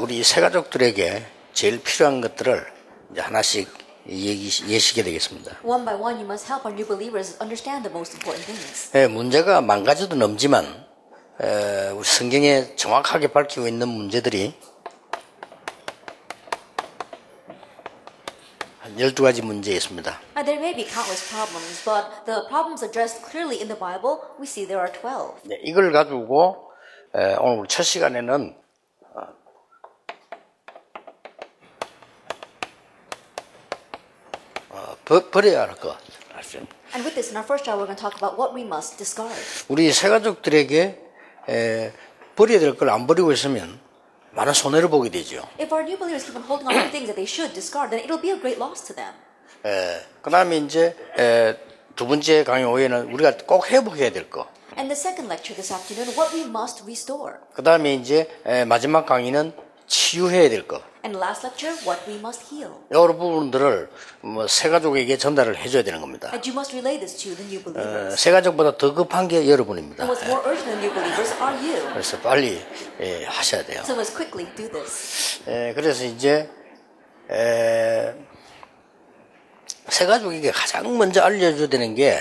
우리 새가족들에게 제일 필요한 것들을 이제 하나씩 예시게 되겠습니다. One by one, you must help our new believers understand the most important things. 문제가 만 가지도 넘지만 우리 성경에 정확하게 밝히고 있는 문제들이 한 12가지 문제 있습니다. There may be countless problems, but the problems addressed clearly in the Bible, we see there are 12. 네, 이걸 가지고 오늘 우리 첫 시간에는 버려야 할 것. And with this, in our first hour, we're going to talk about what we must discard. 우리 새가족들에게 버려야 될 걸 안 버리고 있으면 많은 손해를 보게 되죠. If our new believers keep on holding on to things that they should discard, then it'll be a great loss to them. 그 다음에 이제 두 번째 강의 후에는 우리가 꼭 회복해야 될 거. And the second lecture this afternoon, what we must restore. 그 다음에 이제 마지막 강의는 치유해야 될 거. And last lecture, what we must heal. 여러 부분들을 새가족에게 전달을 해줘야 되는 겁니다. And you must relay this to the new believers. 새가족보다 더 급한 게 여러분입니다. And what's more urgent than new believers are you. 그래서 빨리 하셔야 돼요. So let's quickly do this. 그래서 이제 새가족에게 가장 먼저 알려줘야 되는 게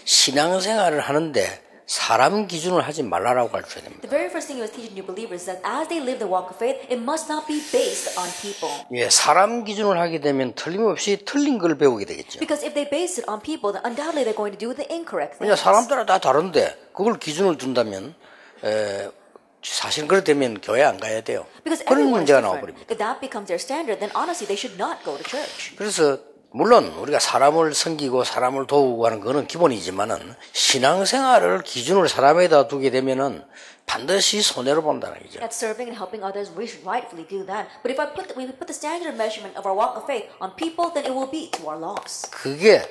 신앙생활을 하는데 사람 기준을 하지 말라라고 가르쳐야 됩니다. The very first thing you must teach new believers is that as they live the walk of faith, it must not be based on people. 예, 사람 기준을 하게 되면 틀림없이 틀린 걸 배우게 되겠죠. Because if they base it on people, then undoubtedly they're going to do the incorrect 왜냐 things. 사람 따라 다 다른데 그걸 기준을 둔다면 사실 그렇다면 교회 안 가야 돼요. Because 그런 everyone is 문제가 different. 나와버립니다. If that becomes their standard, then honestly they should not go to church. 그래서 물론 우리가 사람을 섬기고 사람을 도우고 하는 거는 기본이지만은 신앙생활을 기준으로 사람에다 두게 되면은 반드시 손해를 본다는 얘기죠. At serving and helping others, we should rightfully do that. But if we put the standard of measurement of our walk of faith on people, then it will be to our loss. 그게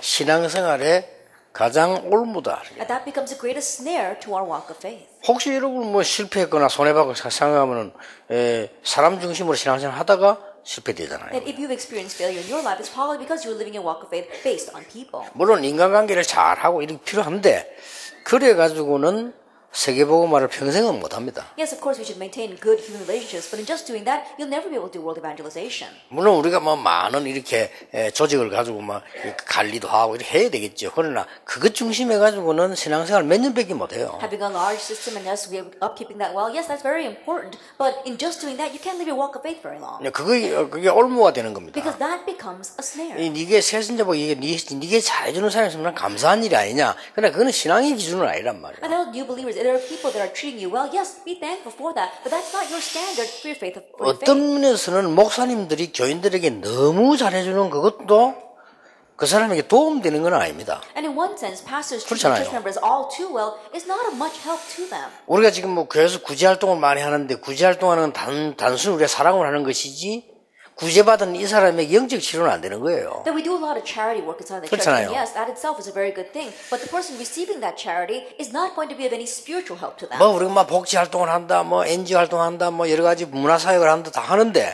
신앙생활의 가장 올무다. And that becomes the greatest snare to our walk of faith. 혹시 여러분 뭐 실패했거나 손해받고 생각하면은 사람 중심으로 신앙생활 하다가 실패되잖아요. And if you've experienced failure in your life, it's probably because you're living a walk of faith based on people. 물론 인간관계를 잘하고 이렇게 필요한데 그래 가지고는 세계복음화를 평생은 못합니다. Yes, of course, we should maintain good human relationships, but in just doing that, you'll never be able to do world evangelization. 물론 우리가 뭐 많은 이렇게 조직을 가지고 막 관리도 하고 이렇게 해야 되겠죠. 그러나 그것 중심해 가지고는 신앙생활 몇 년밖에 못 해요. Having a large system and yes, we are upkeeping that well. Yes, that's very important, but in just doing that, you can't live your walk of faith very long. 그게 올무가 되는 겁니다. Because that becomes a snare. 이게 세신자복 이게 네게 잘해주는 사람이면 감사한 일이 아니냐. 그러나 그거는 신앙의 기준은 아니란 말이에요. And those new believers, there are people that are treating you well. Yes, be thankful for that, but that's not your standard for your faith. 어떤 면에서는 목사님들이 교인들에게 너무 잘해주는 그것도 그 사람에게 도움되는 건 아닙니다. And in one sense, pastors treating church members all too well is not of much help to them. 우리가 지금 뭐 교회에서 구제 활동을 많이 하는데 구제 활동하는 단순히 우리가 사랑을 하는 것이지 구제받은 이 사람에게 영적 치료는 안 되는 거예요. That we do a lot of charity work inside the church. And yes, that itself is a very good thing. But the person receiving that charity is not going to be of any spiritual help to them. 뭐 우리가 막 복지 활동을 한다, 뭐 NGO 활동한다, 뭐 여러 가지 문화 사역을 한다 다 하는데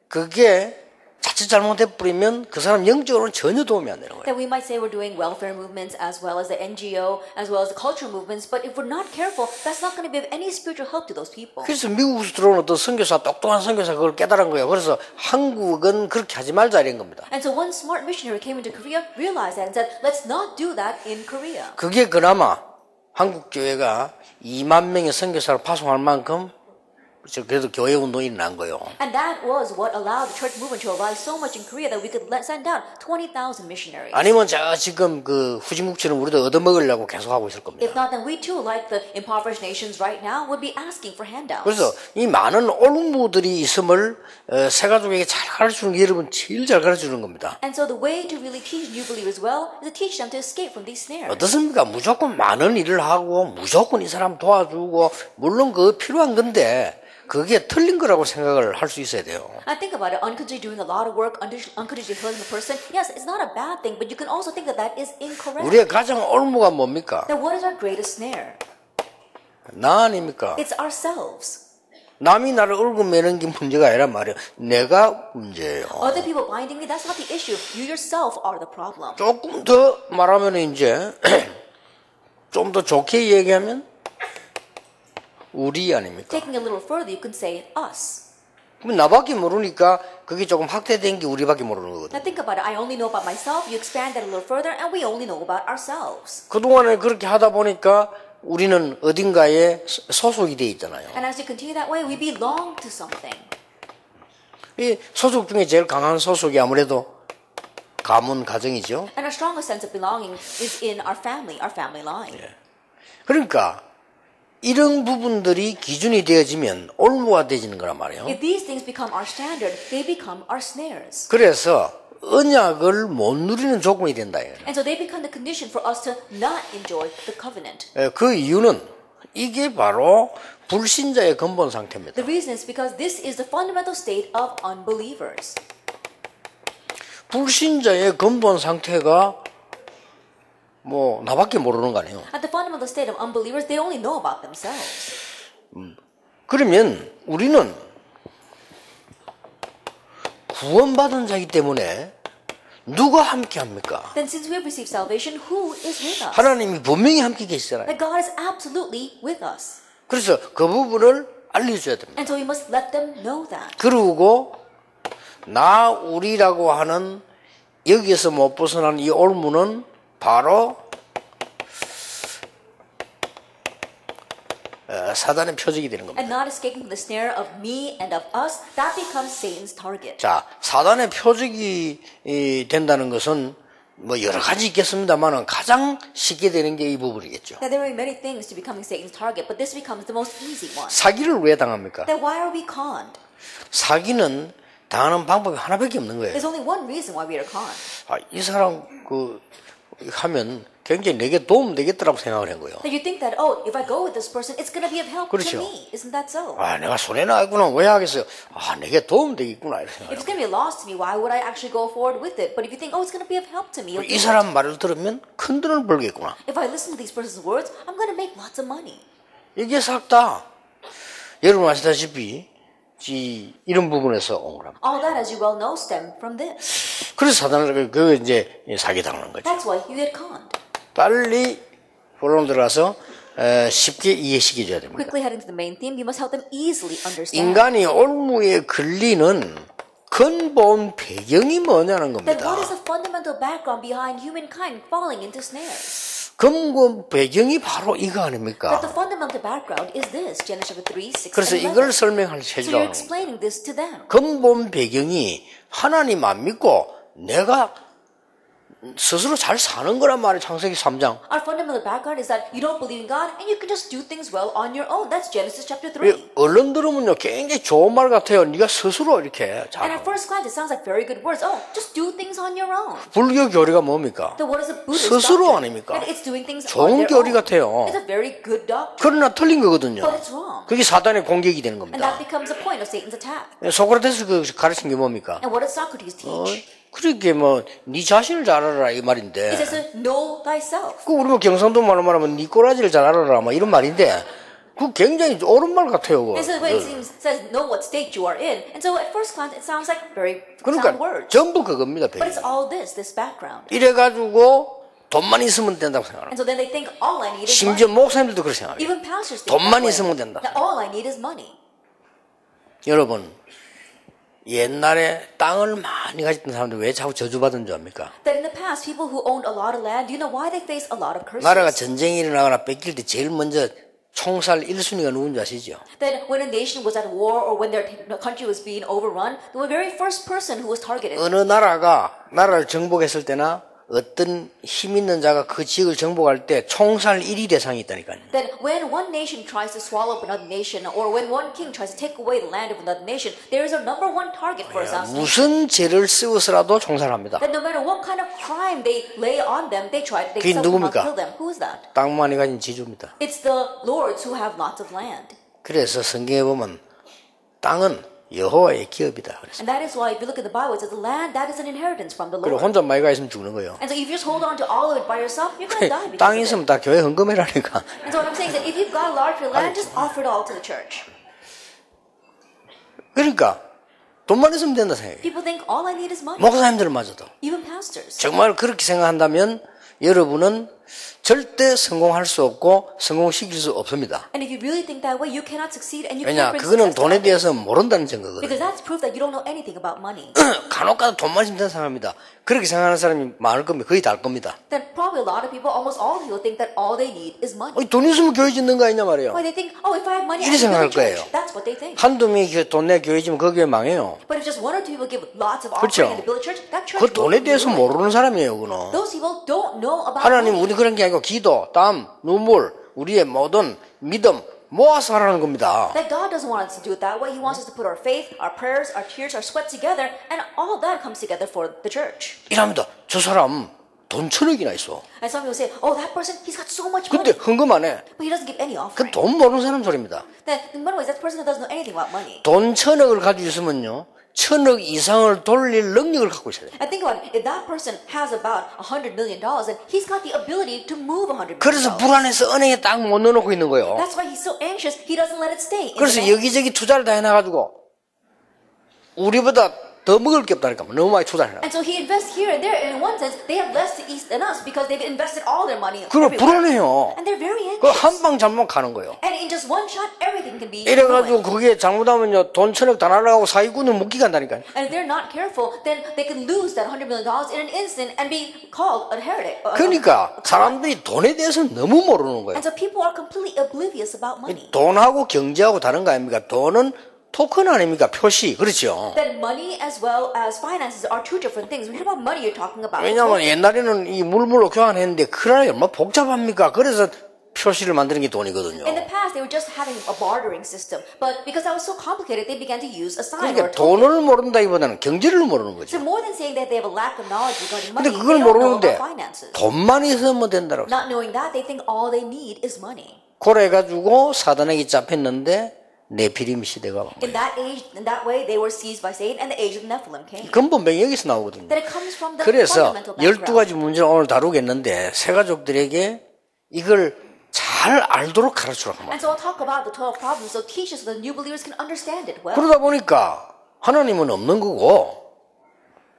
그게 자칫 잘못해 버리면 그 사람 영적으로는 전혀 도움이 안 되는 거예요. That we might say we're doing welfare movements as well as the NGO, as well as the cultural movements, but if we're not careful, that's not going to be of any spiritual help to those people. 그래서 미국에서 들어온 어떤 선교사, 똑똑한 선교사 그걸 깨달은 거예요. 그래서 한국은 그렇게 하지 말자 이런 겁니다. And so one smart missionary came into Korea, realized that, and said, let's not do that in Korea. 그게 그나마 한국 교회가 2만 명의 선교사를 파송할 만큼 그래도 교회 운동이 일어난 거예요. And that was what allowed the church movement to arise so much in Korea that we could send out 20,000 missionaries. 아니면 제가 지금 그 후진국처럼 우리도 얻어먹으려고 계속 하고 있을 겁니다. If not, then we too, like the impoverished nations right now, would be asking for handouts. 그래서 이 많은 올무들이 있음을 새가족에게 잘 가르치는 게 여러분 제일 잘 가르치는 겁니다. And so the way to really teach new believers well is to teach them to escape from these snares. 어떻습니까? 무조건 많은 일을 하고 무조건 이 사람 도와주고 물론 그거 필요한 건데 그게 틀린 거라고 생각을 할 수 있어야 돼요. I think about it, unconditionally doing a lot of work, unconditionally healing a person. Yes, it's not a bad thing, but you can also think that that is incorrect. 우리의 가장 올무가 뭡니까? Then what is our greatest snare? 나 아닙니까? It's ourselves. 남이 나를 얽어매는 게 문제가 아니란 말이에요. 내가 문제예요. Other people binding me, that's not the issue. You yourself are the problem. 조금 더 말하면 이제 좀 더 좋게 얘기하면 우리 아닙니까? Taking a little further, you can say us. 그럼 나밖에 모르니까 그게 조금 확대된 게 우리밖에 모르는 거거든. Now think about it. I only know about myself. You expand that a little further, and we only know about ourselves. 그동안에 그렇게 하다 보니까 우리는 어딘가에 소속이 돼 있잖아요. And as you continue that way, we belong to something. 이 소속 중에 제일 강한 소속이 아무래도 가문 가정이죠. And our strongest sense of belonging is in our family line. 그러니까 이런 부분들이 기준이 되어지면 올무가 되어지는 거란 말이에요. If these things become our standard, they become our snares. 그래서 언약을 못 누리는 조건이 된다. And so they become the condition for us to not enjoy the covenant. 그 이유는 이게 바로 불신자의 근본 상태입니다. The reason is because this is the fundamental state of unbelievers. 불신자의 근본 상태가 뭐 나밖에 모르는 거 아니에요. At the fundamental state of unbelievers, they only know about themselves. 그러면 우리는 구원받은 자이기 때문에 누가 함께 합니까? Then since we have received salvation, who is with us? 하나님이 분명히 함께 계시잖아요. That God is absolutely with us. 그래서 그 부분을 알려줘야 됩니다. And so we must let them know that. 그리고 나 우리라고 하는 여기에서 못 벗어나는 이 올무는 바로 사단의 표적이 되는 겁니다. And not escaping the snare of me and of us, that becomes Satan's target. 자, 사단의 표적이 된다는 것은 뭐 여러 가지 있겠습니다만 가장 쉽게 되는 게 이 부분이겠죠. Now there are many things to becoming Satan's target, but this becomes the most easy one. 사기를 왜 당합니까? Then why are we conned? 사기는 당하는 방법이 하나밖에 없는 거예요. There's only one reason why we are conned. 이 사람 하면 굉장히 내게 도움 되겠더라고 생각을 한 거예요. That you think that, oh, if I go with this person, it's going to be of help 그렇죠. to me. Isn't that so? 내가 손해 나겠구나. 왜 하겠어요? 내게 도움 되겠구나. 이렇게 If it's going to be a loss to me, why would I actually go forward with it? But if you think, oh, it's going to be of help to me, 이 사람 말을 들으면 큰 돈을 벌겠구나. if I listen to these person's words, I'm going to make lots of money. 이게 싹 다 여러분 아시다시피 이런 부분에서 온 거랍니다. All that, as you well know, stem from this. 그래서 사단을 그 이제 사기 당하는 거죠. That's why you get conned. 빨리 본론 들어가서 쉽게 이해시켜 줘야 됩니다. Quickly heading to the main theme, you must help them easily understand. 인간이 올무에 걸리는 근본 배경이 뭐냐는 Then what 겁니다. is the fundamental background behind humankind falling into snares? 근본 배경이 바로 이거 But 아닙니까? the fundamental background is this, Genesis chapter 3, 6, 그래서 and 11. 이걸 설명할 So you're 해주라고. explaining this to them. 근본 배경이 하나님 안 믿고 내가 스스로 잘 사는 거란 말이에요. 창세기 3장. Our fundamental background is that you don't believe in God and you can just do things well on your own. That's Genesis chapter 3. 얼른 들으면요 굉장히 좋은 말 같아요. 네가 스스로 이렇게 And 잘. at first glance, it sounds like very good words. Oh, just do things on your own. 불교 교리가 뭡니까? So what is a Buddhist 스스로 doctrine? 아닙니까? And it's doing things 좋은 on their 교리 own. 같아요. It's a very good doctrine, 그러나 틀린 거거든요. but it's wrong. 그게 사단의 공격이 되는 And that 겁니다. becomes a point of Satan's attack. 소크라테스 그 가르친 게 뭡니까? And what does Socrates teach? 그렇게 뭐 네 자신을 잘 알아라 이 He 말인데. says, know thyself. 그 우리 뭐 경상도 말로 말하면 네 꼬라지를 잘 알아라 막 이런 말인데. 그 굉장히 옳은 말 같아요. 그거. And so when it says, know what state you are in. And so at first glance, it sounds like very sound 그러니까 words. 전부 그겁니다. But it's all this background. 이래가지고 돈만 있으면 된다고 생각합니다. And so then they think all I need is 심지어 money. 목사님들도 그렇게 생각해요. Even pastors think 돈만 that way. 있으면 된다. That all I need is money. 여러분 옛날에 땅을 많이 가졌던 사람들 왜 자꾸 저주받은 줄 압니까? That in the past, people who owned a lot of land, do you know why they face a lot of curses? 나라가 전쟁이 일어나거나 뺏길 때 제일 먼저 총살 1순위가 누군지 아시죠? That when a nation was at war or when their country was being overrun, the very first person who was targeted. 어느 나라가 나라를 정복했을 때나 어떤 힘 있는 자가 그 지역을 정복할 때 총살 1위 대상이 있다니까요. That when one nation tries to swallow up another nation, or when one king tries to take away the land of another nation, there is a number one target for assassination. 무슨 죄를 씌워서라도 총살합니다. That no matter what kind of crime they lay on them, they 그게 누굽니까? kill them. Who is that? 땅 많이 가진 지주입니다. It's the lords who have lots of land. 그래서 성경에 보면 땅은 여호와의 기업이다. 그래서 And that is why if you look at the Bible, it says the land, that is an inheritance from the 그리고 Lord. 혼자 많이 가 있으면 죽는 거예요. And so if you just hold on to all of it by yourself, you're going to die. 땅 Because of it. 있으면 다 교회 헌금해라니까. And so what I'm saying is that if you've got a large land, just offer it all to the church. 그러니까 돈만 있으면 된다 생각해요. People think all I need is money. 목사님들마저도 Even pastors. 정말 그렇게 생각한다면 여러분은 절대 성공할 수 없고 성공시킬 수 없습니다. And if you really think that way, you cannot succeed and you 왜냐, can't bring 그거는 success to 돈에 others. 대해서 모른다는 증거거든요. Because that's proof that you don't know anything about money. 간혹가다 돈만 있으면 생각합니다. 그렇게 생각하는 사람이 많을 겁니다. 거의 다 알 겁니다. Then probably a lot of people, almost all people, think that all they need is money. 돈 있으면 교회 짓는 거 아니냐 말이에요. Why they think, oh, if I have money, I 이렇게 can build a 생각할 거예요. church. That's what they think. 한두 명이 돈 내 교회 지면 그 교회 망해요. But if just one or two people give lots of 그렇죠. offering and build a church, that church 그 will 돈에 대해서 be ruined. 모르는 사람이에요, 그거는. Those people don't know about 하나님 money. 우리 그런 게 아니고 기도, 땀, 눈물, 우리의 모든 믿음 모아서 하라는 겁니다. That God doesn't want us to do it that way. He wants us to put our faith, our prayers, our tears, our sweat together, and all that comes together for the church. 이랍니다. 저 사람 돈 1,000억이나 있어. And some people say, oh, that person, he's got so much money, 근데 헌금 안 해. but he doesn't give any 그 offering. 돈 모르는 사람 소리입니다. Then, in one way, that's the person that doesn't know anything about money. 돈 1,000억을 가지고 있으면요, 1,000억 이상을 돌릴 능력을 갖고 있어야 돼요. And think about it. If that person has about $100 million, then he's got the ability to move $100 million. 그래서 불안해서 은행에 딱 못 넣어놓고 있는 거예요. That's why he's so anxious. He doesn't let it stay. In the 그래서 bank. 여기저기 투자를 다 해놔가지고 우리보다 더 먹을 게 없다니까. 너무 많이 투자를 해놔. And so he invests here and there. And in one sense, they have less to eat than us because they've invested all their money. 그럼 everywhere. 불안해요. And they're very 그 anxious. 한 방 잘못 가는 거예요. And in just one shot, everything can be 이래가지고 ruined. 그게 잘못하면요, 돈 1,000억 다 날아가고 사기꾼은 못 기간다니까요. And if they're not careful, then they can lose that $100 million in an instant and be called a heretic. 그러니까 사람들이 돈에 대해서 너무 모르는 거예요. And so people are completely oblivious about money. 돈하고 경제하고 다른 거 아닙니까? 돈은 토큰 아닙니까? 표시. 그렇죠. That money as well as finances are two different things. When you hear about money, you're talking about 왜냐하면 옛날에는 이 물물로 교환했는데 그날 얼마나 복잡합니까? 그래서 표시를 만드는 게 돈이거든요. In the past, they were just having a bartering system. But because that was so complicated, they began to use a sign 그러니까 or a token. 돈을 모른다기보다는 경제를 모르는 거죠. So more than saying that they have a lack of knowledge regarding 근데 money, 그걸 they don't know 모르는데 about finances. 돈만 있으면 된다고. Not knowing that, they think all they need is money. 그래가지고 사단에게 잡혔는데 네피림 시대가 온 In 거예요. that age, in that way, they were seized by Satan, and the age of Nephilim came. 근본병이 여기서 나오거든요. That it comes from the 그래서 fundamental background. 12가지 문제를 오늘 다루겠는데 새 가족들에게 이걸 잘 알도록 가르치라고 합니다. And so I'll talk about the 12 problems, so teach us so the new believers can understand it well. 그러다 보니까 하나님은 없는 거고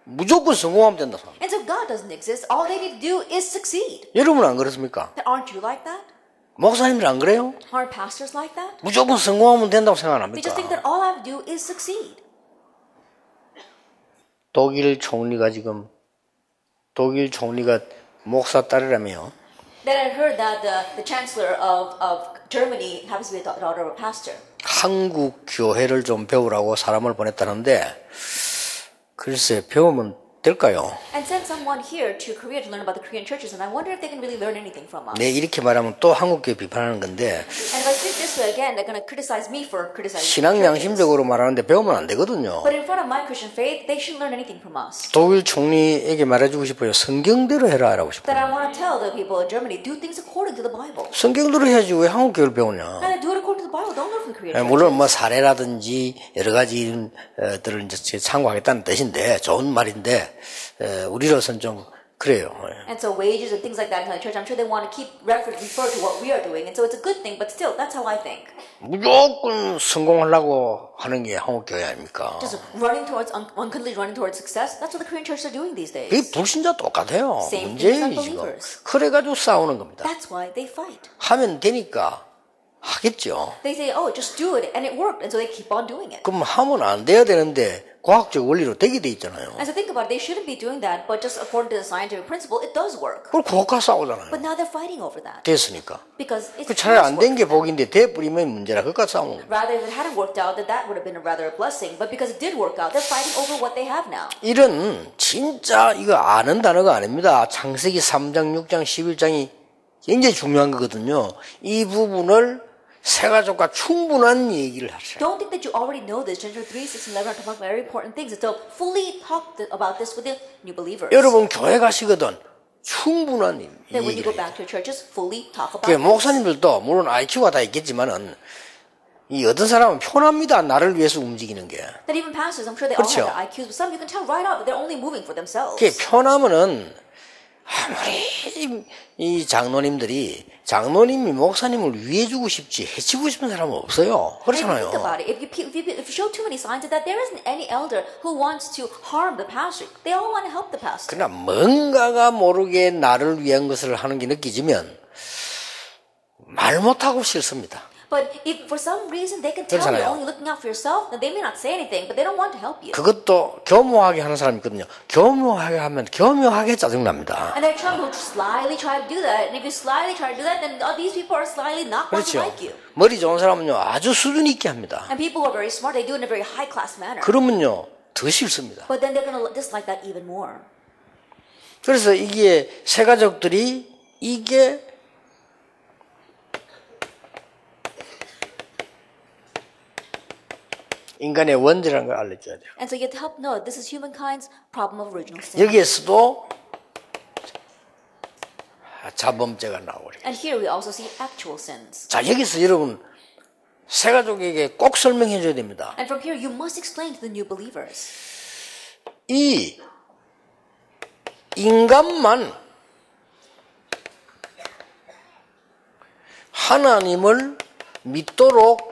무조건 성공하면 된다. And so God doesn't exist. All they need to do is succeed. 여러분 안 그렇습니까? Aren't you like that? 목사님들 안 그래요? Aren't pastors like that? 무조건 성공하면 된다고 생각 안 They just think 합니까? that all I have to do is succeed. 독일 총리가 목사 딸이라며 Then I heard that the chancellor of Germany happens to be the daughter of a pastor. 한국 교회를 좀 배우라고 사람을 보냈다는데 글쎄 배우면 될까요? And sent someone here to Korea to learn about the Korean churches, and I wonder if they can really learn anything from us. 네, 이렇게 말하면 또 한국교회 비판하는 건데 And if I speak this way again, they're going to criticize me for criticizing 신앙 churches. 양심적으로 말하는데 배우면 안 되거든요. But in front of my Christian faith, they shouldn't learn anything from us. 독일 총리에게 말해주고 싶어요. 성경대로 해라 라고 싶어요. That I want to tell the people in Germany, do things according to the Bible. 성경대로 해야지 왜 한국교회를 배우냐. And do it according to the Bible. Don't learn from the Korean churches. 물론 뭐 사례라든지 여러 가지 이런 들을 이제 참고하겠다는 뜻인데 좋은 말인데 우리로서는 좀 그래요. And so wages and things like that in the church, I'm sure they want to keep refer to what we are doing. And so it's a good thing, but still, that's how I think. 무조건 성공하려고 하는 게 한국교회 아닙니까? Just running towards, unconsciously running towards success, that's what the Korean churches are doing these days. 이 불신자 똑같아요. Same 문제예요 thing as 지금. unbelievers. 그래가지고 싸우는 겁니다. That's why they fight. 하면 되니까 하겠죠. They say, oh, just do it, and it worked, and so they keep on doing it. 그럼 하면 안 돼야 되는데 과학적 원리로 되게 돼 있잖아요. And so think about it, they shouldn't be doing that, but just according to the scientific principle, it does work. 그걸 그것과 싸우잖아요. But now they're fighting over that. 됐으니까. Because it's 그 차라리 안 worked. 된 게 복인데 돼버리면 문제라 그것과 싸우는 거예요. Rather, if it hadn't worked out, then that would have been a rather a blessing. But because it did work out, they're fighting over what they have now. 이런 진짜 이거 아는 단어가 아닙니다. 창세기 3장, 6장, 11장이 굉장히 중요한 거거든요. 이 부분을 새가족과 충분한 얘기를 하세요. Don't think that you already know this. Genesis 3, 6, and 11 are talking about very important things. And so fully talk about this with the new believers. 여러분 교회 가시거든 충분한 Then when you go 얘기를 해요. back to your churches, fully talk about 그 this. 목사님들도 물론 IQ가 다 있겠지만은 이 어떤 사람은 편합니다. 나를 위해서 움직이는 게. That even pastors, I'm sure they all 그렇죠. have their IQs, but some you can tell right off that they're only moving for themselves. 그게 편하면은 아무리 이 장로님이 목사님을 위해주고 싶지 해치고 싶은 사람은 없어요. And 그렇잖아요. think about it. If you show too many signs of that, there isn't any elder who wants to harm the pastor. They all want to help the pastor. 그러나 뭔가가 모르게 나를 위한 것을 하는 게 느껴지면 말 못하고 싫습니다. But if for some reason they can tell you're 그렇잖아요. only looking out for yourself, then they may not say anything, but they don't want to help you. 그것도 교묘하게 하는 사람이 있거든요. 교묘하게 하면 교묘하게 짜증납니다. And there are some who slyly try to do that, and if you slyly try to do that, then these people are slyly not going to 그렇죠. like you. 머리 좋은 사람은요 아주 수준 있게 합니다. And people who are very smart, they do it in a very high class manner. 그러면요 더 싫습니다. But then they're going to dislike that even more. 그래서 이게 새 가족들이 이게 인간의 원죄라는 걸 알려줘야 돼요. And so you have to help know this is humankind's problem of original sin. 여기에서도 자범죄가 나오래. And here we also see actual sins. 자 여기서 여러분 새 가족에게 꼭 설명해 줘야 됩니다. And from here you must explain to the new believers. 이 인간만 하나님을 믿도록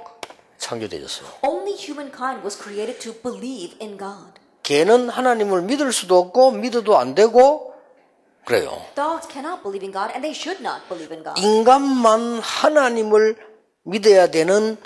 창조되었어요. Only humankind was created to believe in God. 개는 하나님을 믿을 수도 없고 믿어도 안 되고 그래요. Dogs cannot believe in God and they should not believe in God. 인간만 하나님을 믿어야 되는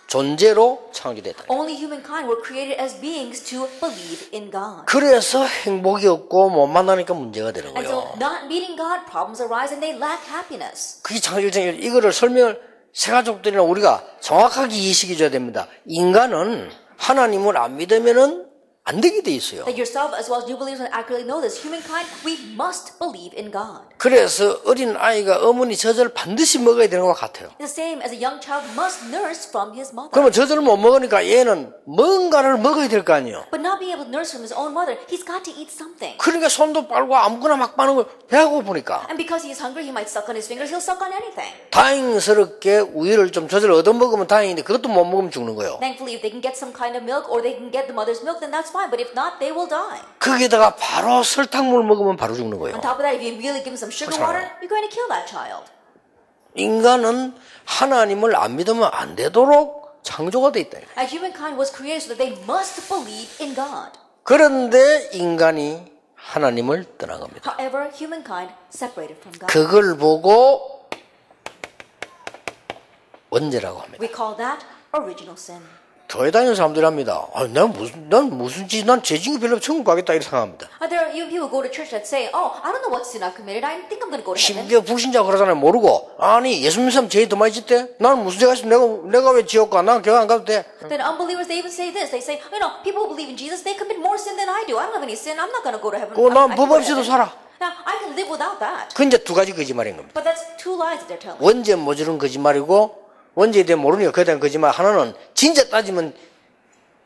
존재로 창조됐다. Only humankind were created as beings to believe in God. 그래서 행복이 없고 못 만나니까 문제가 되는 And so 거예요. not meeting God, problems arise and they lack happiness. 그게 창조적인 이거를 설명을 새 가족들이나 우리가 정확하게 이해시켜 줘야 됩니다. 인간은 하나님을 안 믿으면은 안 되게 돼 있어요. That yourself as well as new believers accurately know this. Humankind, we must believe in God. 그래서 어린 아이가 어머니 젖을 반드시 먹어야 되는 것 같아요. The same as a young child must nurse from his mother. 그러면 젖을 못 먹으니까 얘는 뭔가를 먹어야 될 거 아니에요. But not being able to nurse from his own mother, he's got to eat something. 그러니까 손도 빨고 아무거나 막 빠는 거 배가 고프니까. And because he's hungry, he might suck on his fingers, he'll suck on anything. 다행스럽게 우유를 좀 젖을 얻어 먹으면 다행인데 그것도 못 먹으면 죽는 거예요. Thankfully, if they can get some kind of milk or they can get the mother's milk, then that's fine. But if not, they will die. 거기에다가 바로 설탕물 먹으면 바로 죽는 거예요. On top of that, if you immediately give him some sugar water, you're going to kill that child. 인간은 하나님을 안 믿으면 안 되도록 창조가 돼 있다. And humankind was created so that they must believe in God. 그런데 인간이 하나님을 떠난 겁니다. However, humankind separated from God. 그걸 보고 원죄라고 합니다. We call that original sin. 교회 다니는 사람들이 합니다. 난 무슨 짓, 난 죄진 게 별로 없어 천국 가겠다 이렇게 생각합니다. There are even people who go to church that say, "Oh, I don't know what sin I've committed. I think I'm going to go to heaven." 심지어 불신자 그러잖아요. 모르고. 아니 예수 믿는 사람 죄 더 많이 짓대? 나는 무슨 죄가 있으면 내가 왜 지옥 가? 난 교회 안 가도 돼. Then unbelievers, they even say this. They say, people who believe in Jesus, they commit more sin than I do. I don't have any sin. I'm not going to go to heaven. 난 I 법 can go to 없이도 heaven. 살아. Now, I can live without that. 그 이제 두 가지 거짓말인 겁니다. But that's two lies that they're telling. 원죄 모자른 거짓말이고 원죄에 대해 모르니까 그에 대한 거짓말. 하나는 진짜 따지면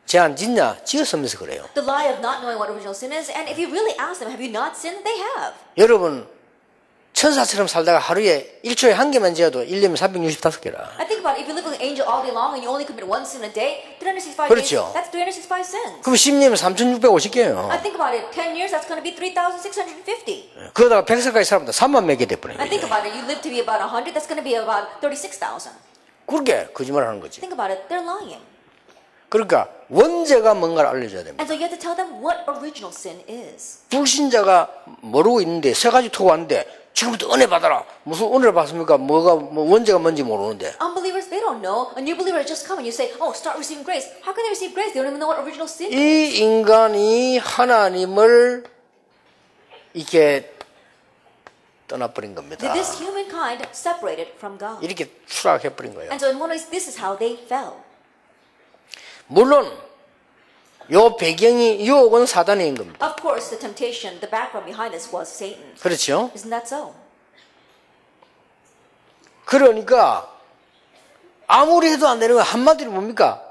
죄 안 짓냐? 지었으면서 그래요. The lie of not knowing what original sin is, and if you really ask them, have you not sinned? They have. 여러분 천사처럼 살다가 하루에 1초에 한 개만 지어도 1년이면 365개라. I think about it, if you live like an angel all day long and you only commit one sin a day, 365 그렇죠. days, that's 365 sins. 그럼 10년이면 3650개예요. I think about it, 10 years, that's going to be 3,650. 그러다가 100살까지 살았다 3만 몇 개 돼버린 I think 거예요. about it, you live to be about 100, that's going to be about 36,000. 그렇게 거짓말을 하는 거지. Think about it, they're lying. 그러니까 원죄가 뭔가를 알려줘야 됩니다. And so you have to tell them what original sin is. 불신자가 모르고 있는데 세 가지 토고 왔는데 지금부터 은혜 받아라. 무슨 은혜를 받습니까? 뭐 원죄가 뭔지 모르는데. Unbelievers, they don't know. A new believer has just come and you say, "Oh, start receiving grace." How can they receive grace? They don't even know what original sin is. 이 인간이 하나님을 이렇게 떠나버린 겁니다. This humankind separated from God. 이렇게 추락해버린 거예요. And so in one way, this is how they fell. 물론 요 배경이 유혹은 사단인 겁니다. Of course, the temptation, the background behind this was Satan. 그렇죠? Isn't that so? 그러니까 아무리 해도 안 되는 거 한마디로 뭡니까?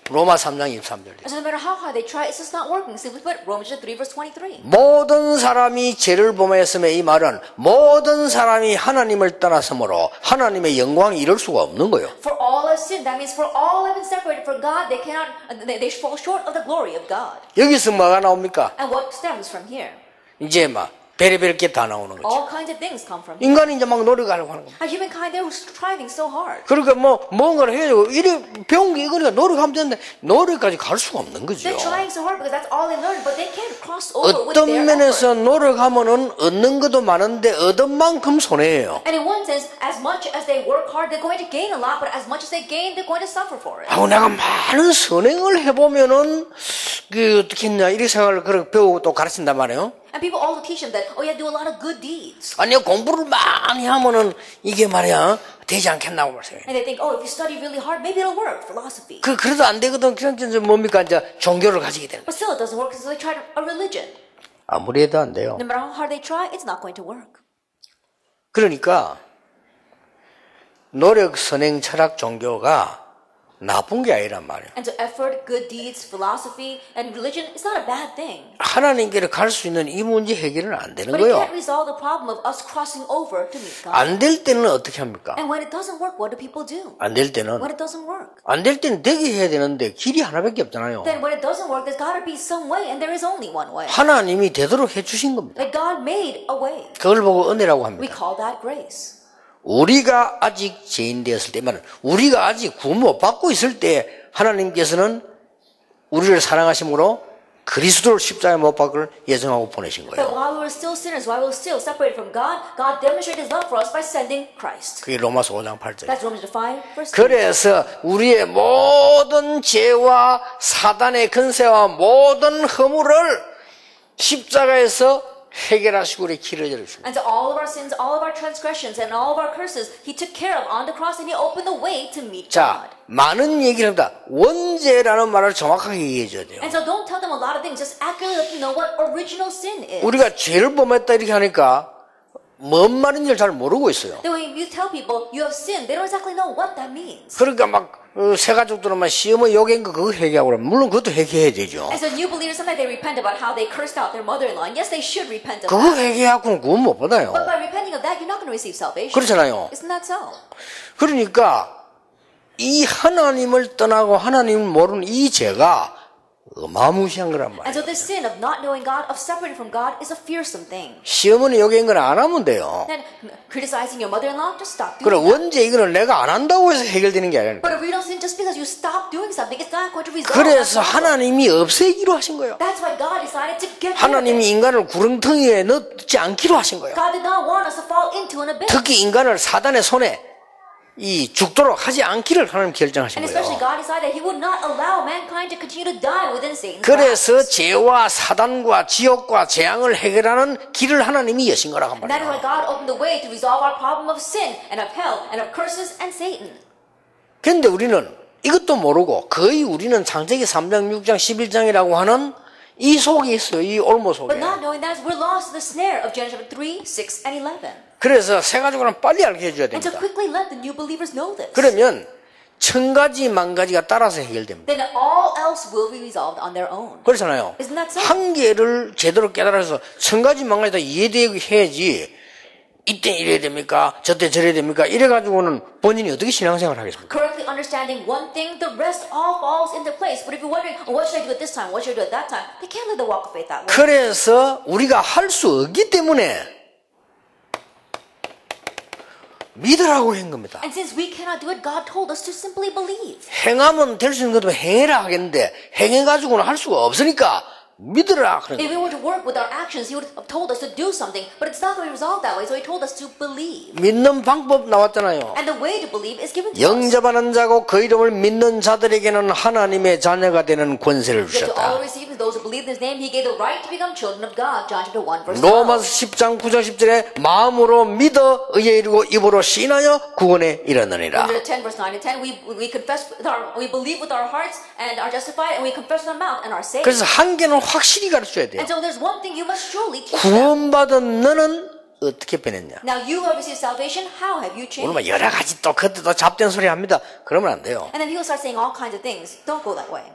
로마 3장 23절. And so no matter how hard they try, it's just not working. Simply put, Romans 3 verse 23. 모든 사람이 죄를 범하였음에 이 말은 모든 사람이 하나님을 떠났으므로 하나님의 영광이 이룰 수가 없는 거예요. For all have sinned. That means for all have been separated from God. They cannot. They fall short of the glory of God. 여기서 뭐가 나옵니까? And what stems from here? 이제 막 베레베레 게 다 나오는 거죠. All kinds of things come from. 인간이 이제 막 노력하려고 하는 겁니다. And humankind, they're striving so hard. 그러니까 뭔가를 해야죠. 이래 배운 게 이거니까 노력하면 되는데 노력까지 갈 수가 없는 거죠. They're trying so hard because that's all they learned, but they can't cross over with 어떤 their 면에서 effort. 노력하면은 얻는 것도 많은데 얻은 만큼 손해예요. And in one sense, as much as they work hard, they're going to gain a lot, but as much as they gain, they're going to suffer for it. 하고 내가 많은 선행을 해보면은 그 어떻게 했냐 이렇게 생각을 그렇게 배우고 또 가르친단 말이에요. And people also teach them that, oh yeah, do a lot of good deeds. 아니 공부를 많이 하면은 이게 말이야 되지 않겠나고 말해요. And they think, oh, if you study really hard, maybe it'll work, philosophy. 그래도 안 되거든. 그냥 이제 뭡니까 이제 종교를 가지게 되는. But still, it doesn't work, so they try a religion. 아무리 해도 안 돼요. No matter how hard they try, it's not going to work. 그러니까 노력, 선행, 철학, 종교가 나쁜 게 아니란 말이에요. And so effort, good deeds, philosophy, and religion is not a bad thing. 하나님께로 갈 수 있는 이 문제 해결은 안 되는 But it 거예요. can't resolve the problem of us crossing over to meet God. 안 될 때는 어떻게 합니까? And when it doesn't work, what do people do? 안 될 때는 When it doesn't work. 안 될 때는 되게 해야 되는데 길이 하나밖에 없잖아요. Then when it doesn't work, there's got to be some way, and there is only one way. 하나님이 되도록 해주신 겁니다. Like God made a way. 그걸 보고 은혜라고 We 합니다. call that grace. 우리가 아직 죄인 되었을 때만 우리가 아직 구원 못 받고 있을 때 하나님께서는 우리를 사랑하심으로 그리스도를 십자가에 못 박을 예정하고 보내신 But 거예요. while we were still sinners, while we were still separated from God, God demonstrated His love for us by sending Christ. 그게 로마서 5장 8절. That's Romans 5, verse 2. 그래서 우리의 모든 죄와 사단의 근세와 모든 허물을 십자가에서 해결하시고 우리 길을 열어주십니다. And so all of our sins, all of our transgressions, and all of our curses, He took care of on the cross, and He opened the way to meet 자, God. 많은 얘기를 합니다. 원죄라는 말을 정확하게 얘기해 줘야 돼요. And so don't tell them a lot of things, just accurately let them know what original sin is. 우리가 죄를 범했다 이렇게 하니까 뭔 말인지 잘 모르고 있어요. Then when you tell people you have sinned, they don't exactly know what that means. 그러니까 막 새 가족들은 막 시어머니 욕한 거 그거 회개하고 그러면 물론 그것도 회개해야 되죠. And so new believers, sometimes they repent about how they cursed out their mother-in-law. And yes, they should repent of 그거 that. 회개하고는 구원 못 받아요. But by repenting of that, you're not going to receive salvation. 그렇잖아요. Isn't that so? 그러니까 이 하나님을 떠나고 하나님을 모르는 이 죄가 어마무시한 거란 And 말이에요. so this sin of not knowing God, of separating from God, is a fearsome thing. 시어머니 욕한 건 안 하면 돼요. Then criticizing your mother-in-law, just stop 그래 doing that. 원죄 이거는 내가 안 한다고 해서 해결되는 게 아니라 But a real sin, just because you stop doing something, it's not going to resolve. 그래서 that problem. 하나님이 없애기로 하신 거예요. That's why God decided to get rid of it. 하나님이 인간을 구렁텅이에 넣지 않기로 하신 거예요. God did not want us to fall into an abyss. 특히 인간을 사단의 손에 이 죽도록 하지 않기를 하나님 결정하신 And especially 거예요. God decided He would not allow mankind to continue to die within Satan's 그래서 grasp. 죄와 사단과 지옥과 재앙을 해결하는 길을 하나님이 여신 거라고 And that is why 말이에요. God opened the way to resolve our problem of sin and of hell and of curses and Satan. 그런데 우리는 이것도 모르고 거의 우리는 창세기 3장, 6장, 11장이라고 하는 이 속에 있어요. 이 올모 속에. But not knowing that, we're lost in the snare of Genesis 3, 6, and 11. 그래서 새 가족은 빨리 알게 해줘야 And to 됩니다. quickly let the new believers know this. 그러면 천 가지 만 가지가 따라서 해결됩니다. Then all else will be resolved on their own. 그렇잖아요. Isn't that so? 한 개를 제대로 깨달아서 천 가지 만 가지 다 이해되게 해야지 이때 이래야 됩니까? 저때 저래야 됩니까? 이래가지고는 본인이 어떻게 신앙생활을 하겠습니까? Correctly understanding one thing, the rest all falls into place. But if you're wondering, oh, what should I do at this time? What should I do at that time? They can't live the walk of faith that way. 그래서 우리가 할 수 없기 때문에 믿으라고 한 겁니다. And since we cannot do it, God told us to simply believe. 행하면 될 수 있는 것도 행해라 하겠는데 행해가지고는 할 수가 없으니까 믿으라 그런 If 거예요. we were to work with our actions, He would have told us to do something. But it's not going to resolve that way. So He told us to believe. 믿는 방법 나왔잖아요. And the way to believe is given to us. 영접하는 자고 그 이름을 믿는 자들에게는 하나님의 자녀가 되는 권세를 That to all 주셨다. receiving those who believe in His name, He gave the right to become children of God. John chapter 1 verse 12. 로마서 10장 9절 10절에 마음으로 믿어 의에 이르고 입으로 신하여 구원에 이르느니라. Romans 10 verse 9 and 10, we confess with we believe with our hearts and are justified, and we confess with our mouth and are saved. 그래서 한 개는 확실히 가르쳐야 돼요. And so there's one thing you must surely teach them. 구원받은 너는 어떻게 변했냐? Now you have received salvation. How have you changed? 오늘 뭐 여러 가지 또 그때도 잡된 소리 합니다. 그러면 안 돼요. And then people start saying all kinds of things. Don't go that way.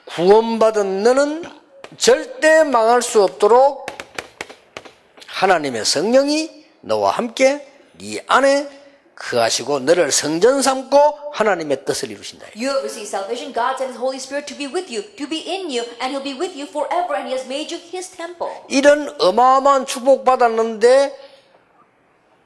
구원받은 너는 절대 망할 수 없도록 하나님의 성령이 너와 함께 네 안에 그 하시고 너를 성전 삼고 하나님의 뜻을 이루신다. You have received salvation. God sent His Holy Spirit to be with you, to be in you, and He'll be with you forever, and He has made you His temple. 이런 어마어마한 축복 받았는데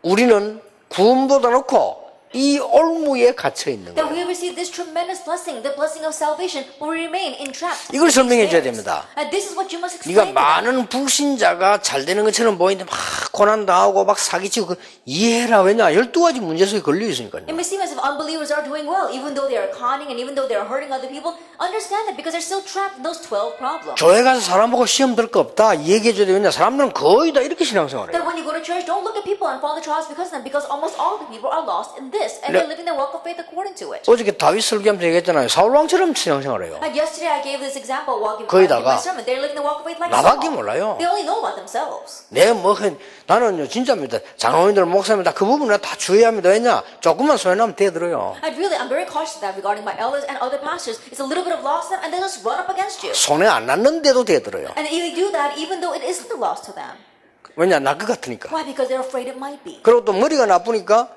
우리는 구원보다 놓고 이 올무에 갇혀 있는 That 거예요. we have received this tremendous blessing, the blessing of salvation, but we remain entrapped. 이걸 설명해 줘야 됩니다. And this is what you must explain. 네가 to them. 많은 불신자가 잘 되는 것처럼 보이는데 막 고난당하고 막 사기치고 그 이해해라. 왜냐? 12가지 문제속에 걸려 있으니까요. It may seem as if unbelievers are doing well, even though they are conning and even though they are hurting other people. Understand that because they're still trapped in those 12 problems. 교회 가서 사람 보고 시험 들 거 없다. 이 얘기해 줘야 되냐? 사람들은 거의 다 이렇게 신앙생활해요. That when you go to church, don't look at people and fall into trials because of them, because almost all the people are lost in this, and they're living their walk of faith according to it. 어저께 다윗 설교하면서 얘기했잖아요. 사울왕처럼 신앙생활해요. And yesterday I gave this example while giving 거기다가 my sermon. They're living the walk of faith like 나밖에 Saul. 몰라요. They only know about themselves. 나는요 진짜입니다. 장로님들 목사님들 그 부분을 다 주의해야 합니다. 왜냐? 조금만 소연하면 대들어요. I'm very cautious of that regarding my elders and other pastors. It's a little bit of loss to them, and they'll just run up against you. 손에 안 났는데도 대들어요. And they do that even though it isn't a loss to them. 왜냐? 날 것 같으니까. Why? Because they're afraid it might be. 그리고 또 머리가 나쁘니까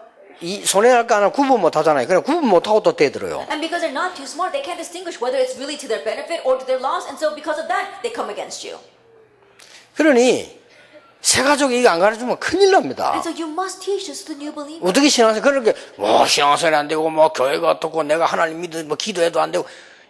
이 손해 날까 안 할 구분 못 하잖아요. 그냥 구분 못 하고 또 대들어요. And because they're not too smart, they can't distinguish whether it's really to their benefit or to their loss, and so because of that, they come against you. 그러니 새 가족이 이거 안 가르치면 큰일 납니다. And so you must teach this to the new believers. 어떻게 신앙생활 그렇게 뭐 신앙생활이 안 되고 뭐 교회가 어떻고 내가 하나님 믿어 뭐 기도해도 안 되고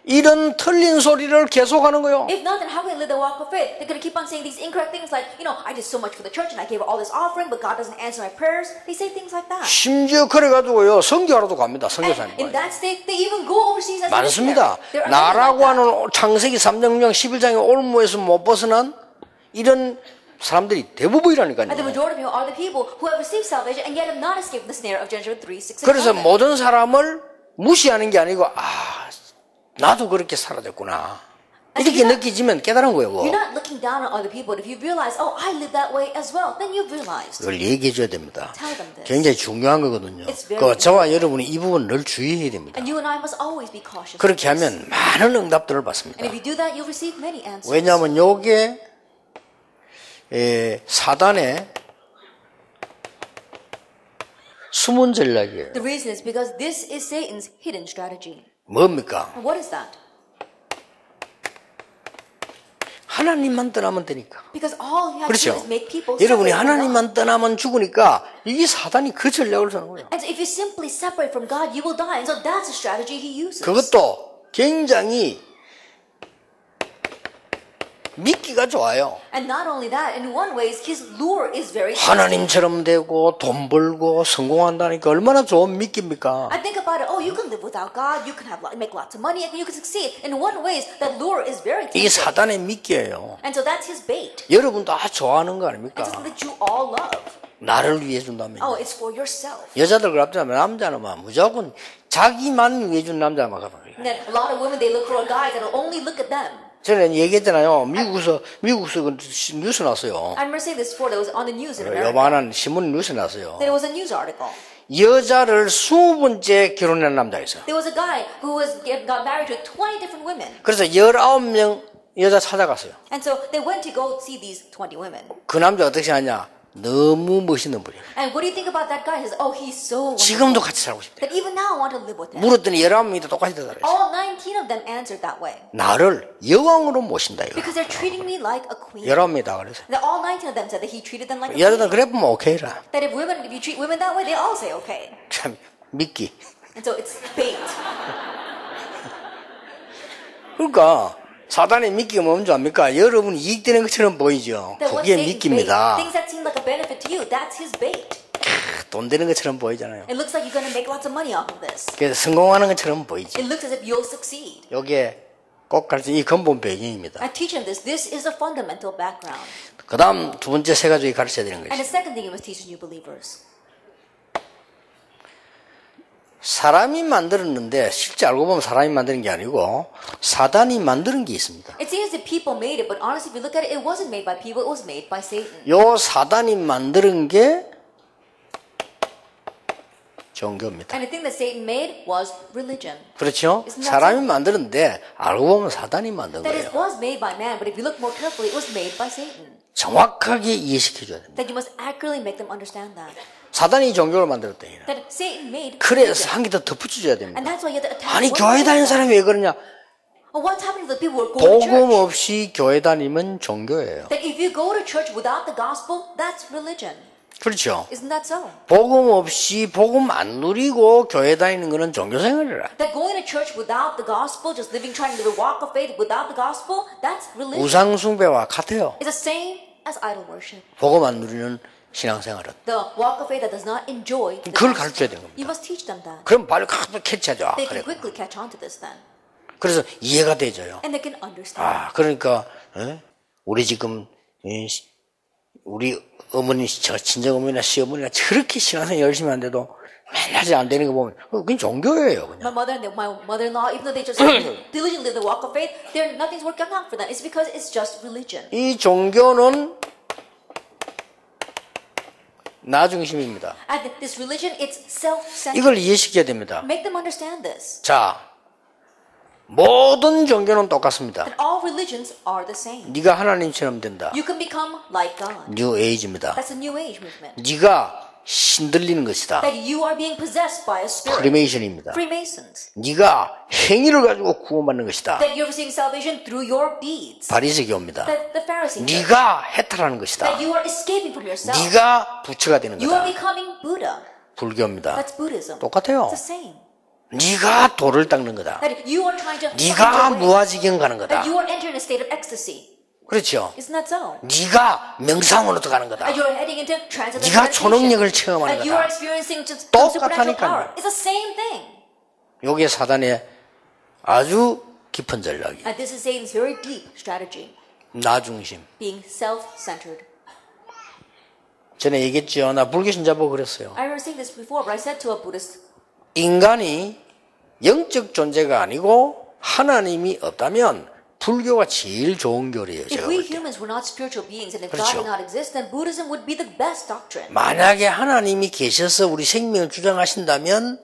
이런 틀린 소리를 계속하는 거예요. If not, then how can they live the walk of faith? They're going to keep on saying these incorrect things like, I did so much for the church and I gave all this offering, but God doesn't answer my prayers. They say things like that. 심지어 그래가지고요 선교하러도 갑니다. And 선교사님. in that state, they even go overseas as 많습니다. missionaries. There are many 나라고 like that. 하는 창세기 3장 11장의 올무에서 못 벗어난 이런 사람들이 대부분이라니까요. And the majority of you are the people who have received salvation and yet have not escaped the snare of Genesis 3, 6, and 그래서 7. 모든 사람을 무시하는 게 아니고 나도 그렇게 살아졌구나. 이렇게 느끼지면 깨달은 거예요. You're not looking down on other people. If you realize, I live that way as well, then you've realized. 그걸 얘기해 줘야 됩니다. Tell them this. 굉장히 중요한 거거든요. It's very 저와 여러분이 이 부분 늘 주의해야 됩니다. And you and I must always be cautious. 그렇게 하면 많은 응답들을 받습니다. And if you do that, you'll receive many answers. 왜냐하면 요게 사단의 숨은 전략이에요. The reason is because this is Satan's hidden strategy. 뭡니까? And what is that? 하나님만 떠나면 되니까. Because all he has to do 그렇죠? is make people 여러분이 separate from God. 하나님만 떠나면 죽으니까 이게 사단이 그 전략을 쓰는 거예요. And so if you simply separate from God, you will die. And so that's a strategy he uses. 그것도 굉장히 믿기가 좋아요. And not only that, in one way, his lure is very tasty. 하나님처럼 되고 돈 벌고 성공한다니까 얼마나 좋은 믿기입니까? I think about it. You can live without God. You can make lots of money, and you can succeed. In one way, that lure is very 이게 tasty. 사단의 믿기예요. And so that's his bait. 여러분 다 좋아하는 거 아닙니까? It's something that you all love. 나를 위해 준다면. It's for yourself. 여자들 그렇다면 남자는 막 무조건 자기만 위해 준 남자만 가봐. And then a lot of women, they look for a guy that'll only look at them. 저는 얘기했잖아요. 미국에서 그 뉴스 났어요. I remember saying this before. That was on the news in America. 요만한 신문 뉴스 났어요. There was a news article. 여자를 20번째 결혼한 남자가 있어요. There was a guy who got married to 20 different women. 그래서 19명 여자 찾아갔어요. And so they went to go see these 20 women. 그 남자 어떻게 생각하냐? 너무 멋있는 분이에요. And what do you think about that guy? He says, he's so wonderful. 지금도 같이 살고 싶대. That even now I want to live with him. 물었더니 19명이 똑같이 대답했어요. All 19 of them answered that way. 나를 여왕으로 모신다 이거. Because they're treating me like a queen. 19명이 다 그랬어요. That all 19 of them said that he treated them like a 여자들은 queen. 그래 보면 오케이라. That if you treat women that way, they all say okay. 참 믿기. And so it's bait. 그러니까 사단의 믿기가 뭔지 압니까? 여러분 이익되는 것처럼 보이죠. That what 그게 Satan's 믿기입니다. bait, things that seem like a benefit to you, that's his bait. 돈 되는 것처럼 보이잖아요. It looks like you're going to make lots of money off of this. 그래서 성공하는 것처럼 보이지. It looks as if you'll succeed. 이게 꼭 가르쳐 이 근본 배경입니다. I teach him this. This is a fundamental background. 그 다음 두 번째 세 가지 가르쳐야 되는 And 것이 the second thing you must teach new believers. 사람이 만들었는데 실제 알고 보면 사람이 만드는 게 아니고 사단이 만드는 게 있습니다. It seems that people made it, but honestly, if you look at it, it wasn't made by people. It was made by Satan. 요 사단이 만드는 게 종교입니다. And the thing that Satan made was religion. 그렇죠? Isn't that 사람이 만드는데 알고 보면 사단이 만든 That 거예요. it was made by man, but if you look more carefully, it was made by Satan. 정확하게 이해시켜 줘야 됩니다. That you must accurately make them understand that. 사단이 종교를 만들었대요. That Satan made. 그래서 한 개 더 덧붙여줘야 됩니다. And that's why you have to attack. 아니 one 교회 by 다니는 one. 사람이 왜 그러냐? What's happening to the people who are going to 복음 church? 없이 교회 다니면 종교예요. That if you go to church without the gospel, that's religion. 그렇죠. Isn't that so? 복음 없이 복음 안 누리고 교회 다니는 거는 종교 생활이라. That going to church without the gospel, just living, trying to live a walk of faith without the gospel, that's religion. 우상 숭배와 같아요. It's the same as idol worship. 복음 안 누리는 신앙생활은. The walk of faith that does not enjoy the 그걸 gospel. 가르쳐야 되는 겁니다. You must teach them that. 그럼 바로 캐치하죠. 아, They 그래. can quickly catch on to this then. 그래서 이해가 되져요. And they can understand. 아, 그러니까 우리 지금 우리 어머니, 저 친정 어머니나 시어머니가 저렇게 신앙생활 열심히 하는데도 맨날 안 되는 거 보면 그건 종교예요, 그냥. My mother-in-law, even though they just diligently live the walk of faith, nothing's working out for them. It's because it's just religion. 이 종교는 나 중심입니다. And this religion, it's self-centered. 이걸 이해시켜야 됩니다. Make them understand this. 자, 모든 종교는 똑같습니다. And all religions are the same. 네가 하나님처럼 된다. You can become like God. 뉴 에이지입니다. That's a new age movement. 네가 신들리는 것이다. That you are being possessed by a spirit. 프리메이션입니다. Freemasons. 네가 행위를 가지고 구원받는 것이다. That you're receiving salvation through your deeds. 바리새교입니다. That the Pharisees. 네가 해탈하는 것이다. That you are escaping from yourself. 네가 부처가 되는 You are 거다. becoming Buddha. 불교입니다. That's Buddhism. 똑같아요. It's the same. 네가 돌을 닦는 거다. That you are trying to 네가 find your way. 무아지경 가는 거다. That you are entering a state of ecstasy. 그렇죠. Isn't that so? 네가 명상으로 들어가는 거다. That you are heading into transcendental 네가 meditation. 초능력을 체험하는 That you are 거다. experiencing just some supernatural 똑같다니까요. power. It's the same thing. 요게 사단의 아주 깊은 전략이에요. And this is Satan's very deep strategy. 나 중심. Being self-centered. 전에 얘기했죠. 나 불교 신자 보고 그랬어요. I remember saying this before, but I said to a Buddhist, 인간이 영적 존재가 아니고 하나님이 없다면 불교가 제일 좋은 교리예요. if 제가 we 볼 때. humans were not spiritual beings and if 그렇죠. God did not exist, then Buddhism would be the best doctrine. 만약에 하나님이 계셔서 우리 생명을 주장하신다면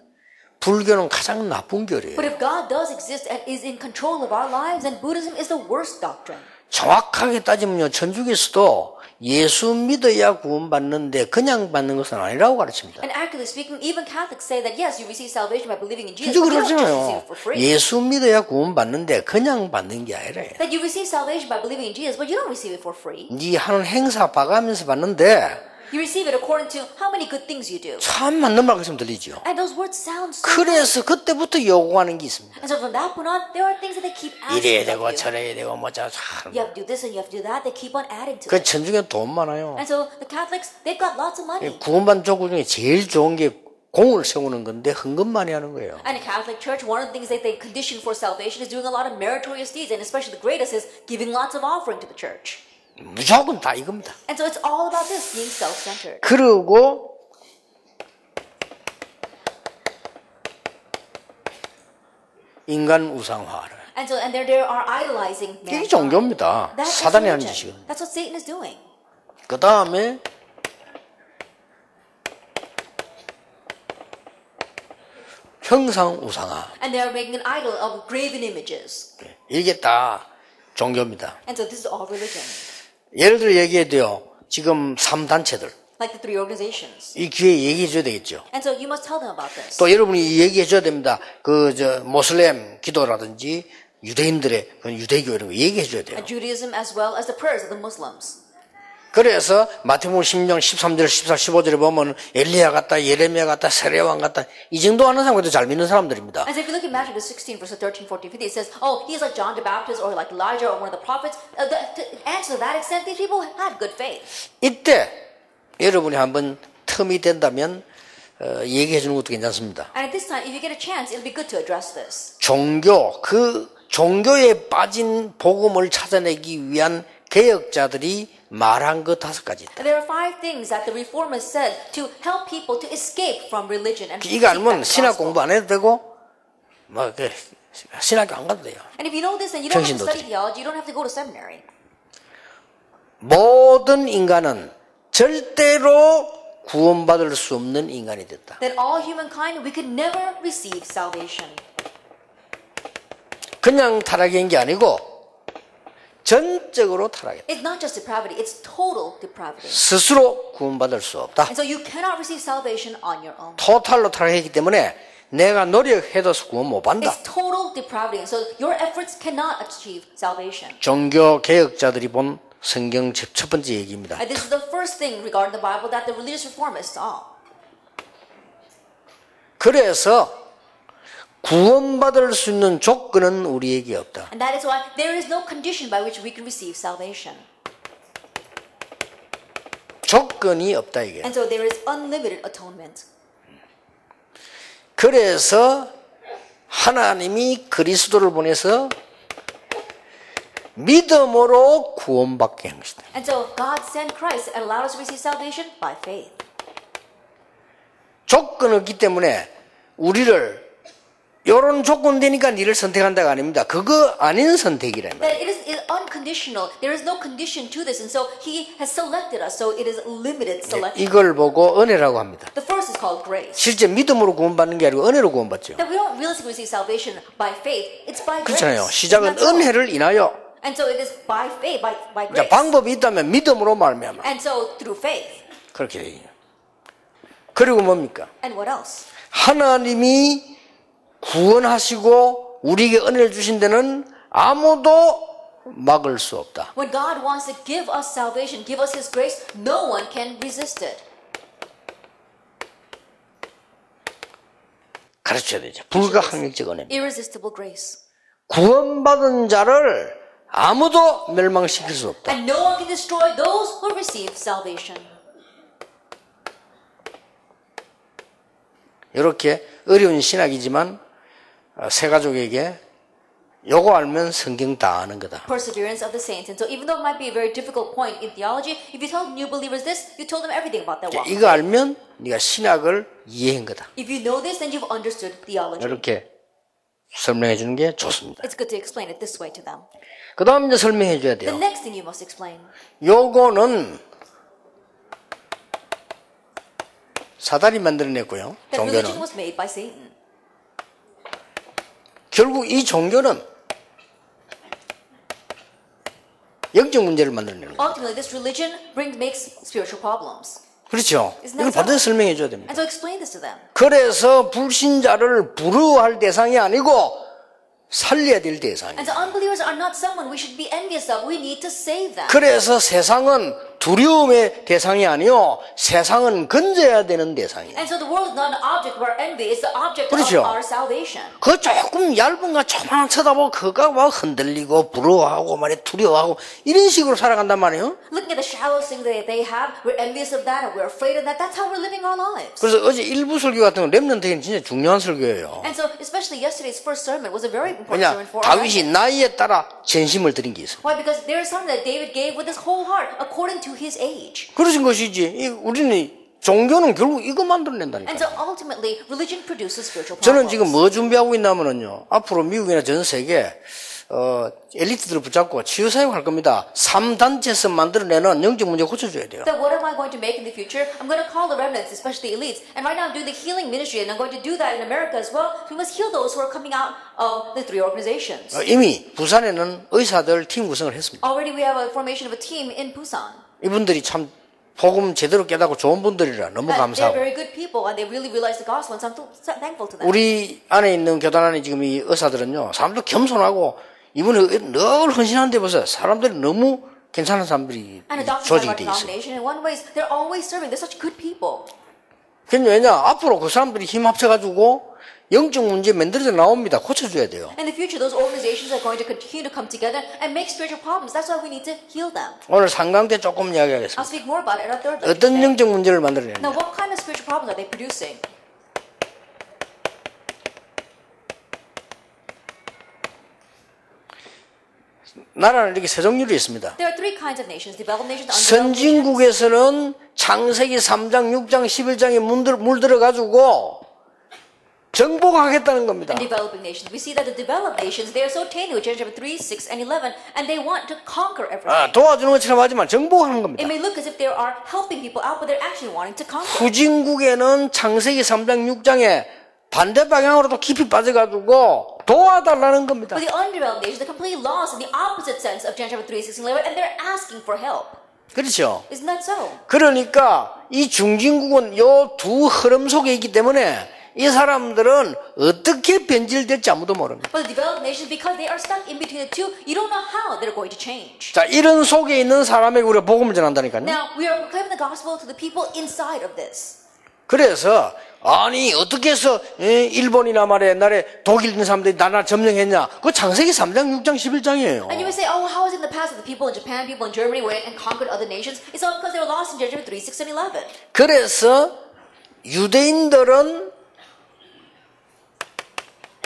불교는 가장 나쁜 교리예요. But if God does exist and is in control of our lives, then Buddhism is the worst doctrine. 정확하게 따지면요, 천주교에서도 예수 믿어야 구원받는데 그냥 받는 것은 아니라고 가르칩니다. And accurately speaking, even Catholics say that yes, you receive salvation by believing in Jesus, 진짜 but you don't just receive 그러잖아요. it for free. 예수 믿어야 구원받는데 그냥 받는 게 아니라 That you receive salvation by believing in Jesus, but you don't receive it for free. 네 하는 행사 봐가면서 받는데 You receive it according to how many good things you do. 참 맞는 말 같으면 들리죠. And those words sound so 그래서 그때부터 요구하는 게 있습니다. And so from that point on, there are things that they keep 이래야 asking 되고 of you. 저래야 되고 뭐자 You have to do this and you have to do that. They keep on adding to 그 it. 천주교는 돈 많아요. And so the Catholics, they've got lots of money. 구원받은 조국 중에 제일 좋은 게 공을 세우는 건데 헌금 많이 하는 거예요. And in Catholic Church, one of the things that they condition for salvation is doing a lot of meritorious deeds, and especially the greatest is giving lots of offering to the church. 무조건 다 이겁니다. And so it's all about this, being self-centered. 그리고 인간 우상화를. And so, and they are idolizing 이게 mankind. 종교입니다. That's 사단이 하는 religion. 짓이거든요. That's what Satan is doing. 그 다음에 형상 우상화. And they are making an idol of graven images. 이게 다 종교입니다. And so this is all religion. 예를 들어 얘기해야 돼요. 지금 3단체들. Like the three organizations. 이 기회에 얘기해 줘야 되겠죠. And so you must tell them about this. 또 여러분이 얘기해 줘야 됩니다. 모슬렘 기도라든지 유대인들의 그 유대교 이런 거 얘기해 줘야 돼요. And Judaism as well as the prayers of the Muslims. 그래서 마태복음 16장 13절, 14, 15절에 보면 엘리야 같다, 예레미야 같다, 세례왕 같다 이 정도 하는 사람들도 잘 믿는 사람들입니다. And so if you look at Matthew 16, verses 13, 14, 15, it says, oh, he's like John the Baptist or like Elijah or one of the prophets. To answer to that extent, these people had good faith. 이때 여러분이 한번 틈이 된다면 얘기해 주는 것도 괜찮습니다. And at this time, if you get a chance, it'll be good to address this. 종교에 빠진 복음을 찾아내기 위한 개혁자들이 말한 거 5가지 있다. There are 5 things that the reformers said to help people to escape from religion and 이거 seek 알면 back the 신학 gospel. 공부 안 해도 되고 신학교 안 가도 돼요. And if you know this, then you don't have to 정신도들이. study theology, you don't have to go to seminary. 모든 인간은 절대로 구원받을 수 없는 인간이 됐다. That all humankind, we could never receive salvation. 그냥 타락한 게 아니고 전적으로 타락했다. It's not just depravity, it's total depravity. 스스로 구원받을 수 없다. And so you cannot receive salvation on your own. 토탈로 타락했기 때문에 내가 노력해도 구원 못 받는다. It's total depravity. And so your efforts cannot achieve salvation. 종교 개혁자들이 본 성경 첫 번째 얘기입니다. And this is the first thing regarding the Bible that the religious reformists saw. 그래서 구원받을 수 있는 조건은 우리에게 없다. And that is why there is no condition by which we can receive salvation. 조건이 없다 이게. And so there is unlimited atonement. 그래서 하나님이 그리스도를 보내서 믿음으로 구원받게 한 것이다. And so God sent Christ and allowed us to receive salvation by faith. 조건 없기 때문에 우리를 이런 조건 되니까 니를 선택한다가 아닙니다. 그거 아닌 선택이랍니다. That it is unconditional. There is no condition to this. And so He has selected us. So it is limited selection. 이걸 보고 은혜라고 합니다. The first is called grace. 실제 믿음으로 구원받는 게 아니고 은혜로 구원받죠. That we don't realistically receive salvation by faith. It's by 그렇잖아요. grace. 시작은 Isn't that so? 은혜를 인하여. And so it is by faith, by 자, grace. 방법이 있다면 믿음으로 말미암아. And so through faith. 그렇게 돼요. 그리고 뭡니까? And what else? 하나님이 구원하시고 우리에게 은혜를 주신 데는 아무도 막을 수 없다. When God wants to give us salvation, give us His grace, no one can resist it. 가르쳐야 되죠. 불가항력적 은혜. Irresistible grace. 구원받은 자를 아무도 멸망시킬 수 없다. And no one can destroy those who receive salvation. 이렇게 어려운 신학이지만 새 가족에게 요거 알면 성경 다 아는 거다. Perseverance of the saints. And so even though it might be a very difficult point in theology, if you tell new believers this, you told them everything about their walk. 이거 알면 네가 신학을 이해한 거다. If you know this, then you've understood theology. 이렇게 설명해 주는 게 좋습니다. It's good to explain it this way to them. 그 다음 이제 설명해 줘야 돼요. The next thing you must explain. 요거는 사단이 만들어냈고요. That religion 종교는. was made by Satan. 결국 이 종교는 영적 문제를 만들어내는 거예요. Ultimately, this religion makes spiritual problems. 그렇죠. Isn't 이걸 that so? 반드시 설명해 줘야 됩니다. And so explain this to them. 그래서 불신자를 부러워할 대상이 아니고 살려야 될 대상이에요. And so unbelievers are not someone we should be envious of. We need to save them. 그래서 세상은 두려움의 대상이 아니요 세상은 건져야 되는 대상이에요. And so the world is not an object of our envy. It's the object 그렇죠. of our salvation. 그 조금 얇은 거 조그만 쳐다보고 그가 막 흔들리고 부러워하고 말이야 두려워하고 이런 식으로 살아간단 말이에요. Looking at the shallow things that they have, we're envious of that and we're afraid of that. That's how we're living our lives. 그래서 어제 일부 설교 같은 건 렘넌트에는 진짜 중요한 설교예요. And so especially yesterday's first sermon was a very important 왜냐 sermon for us. 다윗이 나이에 따라 전심을 드린 게 있어요. Why? Because there is something that David gave with his whole heart according to his age. 그러신 것이지. 우리는 종교는 결국 이거 만들어낸다니까. And so ultimately, religion produces spiritual 저는 problems. 지금 뭐 준비하고 있냐면요. 앞으로 미국이나 전 세계 엘리트들을 붙잡고 치유사역 할 겁니다. 3단체에서 만들어내는 영적 문제 고쳐줘야 돼요. Then what am I going to make in the future? I'm going to call the remnants, especially the elites. And right now I'm doing the healing ministry, and I'm going to do that in America as well. We must heal those who are coming out of the three organizations. 이미 부산에는 의사들 팀 구성을 했습니다. Already we have a formation of a team in Busan. 이분들이 참 복음 제대로 깨닫고 좋은 분들이라 너무 And they're 감사하고. very good people, and they really realize the gospel, and so I'm so thankful to them. 우리 안에 있는 교단 안에 지금 이 의사들은요. 사람들 겸손하고 이분이 늘 헌신한데 보세요. 사람들이 너무 괜찮은 사람들이 And the doctors 조직이 of 돼 our 있어요. denomination, in one way, they're always serving. They're such good people. 왜냐 앞으로 그 사람들이 힘 합쳐가지고 영적 문제 만들어져 나옵니다. 고쳐줘야 돼요. In the future, those organizations are going to continue to come together and make spiritual problems. That's why we need to heal them. 오늘 3강 때 조금 이야기하겠습니다. I'll speak more about it at our third lecture 어떤 today. 영적 문제를 Now, 만들어내는가? what kind of spiritual problems are they producing? 나라는 이렇게 세 종류로 있습니다. There are three kinds of nations: developed nations, undeveloped nations. 선진국에서는 창세기 3장, 6장, 11장에 물들어가지고 정복하겠다는 겁니다. And developing nations. We see that the developed nations, they are so tainted with Genesis chapter 3, 6, and 11, and they want to conquer everything. 도와주는 것처럼 하지만 정복하는 겁니다. It may look as if they are helping people out, but they're actually wanting to conquer. 후진국에는 창세기 3장, 6장에 반대 방향으로도 깊이 빠져가지고 도와달라는 겁니다. But the undeveloped nations are completely lost in the opposite sense of Genesis chapter 3, 16, 11, and they're asking for help. 그렇죠. Isn't that so? 그러니까 이 중진국은 요 두 흐름 속에 있기 때문에 이 사람들은 어떻게 변질될지 아무도 모릅니다. But the developed nations, because they are stuck in between the two, you don't know how they're going to change. 자, 이런 속에 있는 사람에게 우리가 복음을 전한다니까요. Now, we are proclaiming the gospel to the people inside of this. 그래서 아니 어떻게 해서 일본이나 말이야 옛날에 독일 있는 사람들이 나라 점령했냐? 그거 창세기 3장, 6장, 11장이에요. And you may say, oh, how is it in the past that the people in Japan, people in Germany went and conquered other nations? It's all because they were lost in Genesis 3, 6, and 11. 그래서 유대인들은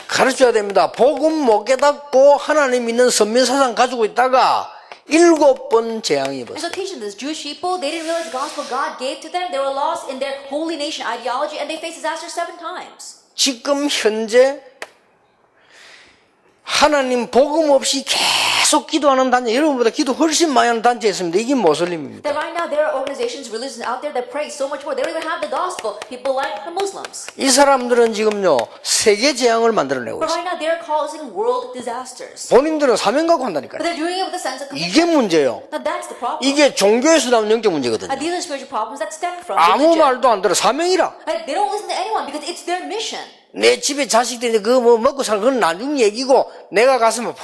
가르쳐야 됩니다. 복음 못 깨닫고 하나님 믿는 선민사상 가지고 있다가 7번 재앙이 And 입었어요. so teaching this Jewish people, they didn't realize the gospel God gave to them. They were lost in their holy nation ideology, and they faced disaster 7 times. 지금 현재 하나님 복음 없이 계속 기도하는 단체, 여러분보다 기도 훨씬 많이 하는 단체가 있습니다. 이게 모슬림입니다. That right now there are organizations, religions out there that pray so much more. They don't even have the gospel. People like the Muslims. 이 사람들은 지금요 세계 재앙을 만들어내고 But 있어요. right now they're causing world disasters. 본인들은 사명 갖고 But 한다니까요. they're doing it with a sense of commitment. 이게 문제예요. Now that's the problem. 이게 종교에서 나온 영적 문제거든요. These are spiritual problems that stem from 아무 religion. 말도 안 들어 사명이라. Like, they don't listen to anyone because it's their mission. 내 집에 자식들이 그거 뭐 먹고 살고 그건 나중 얘기고 내가 가서 뭐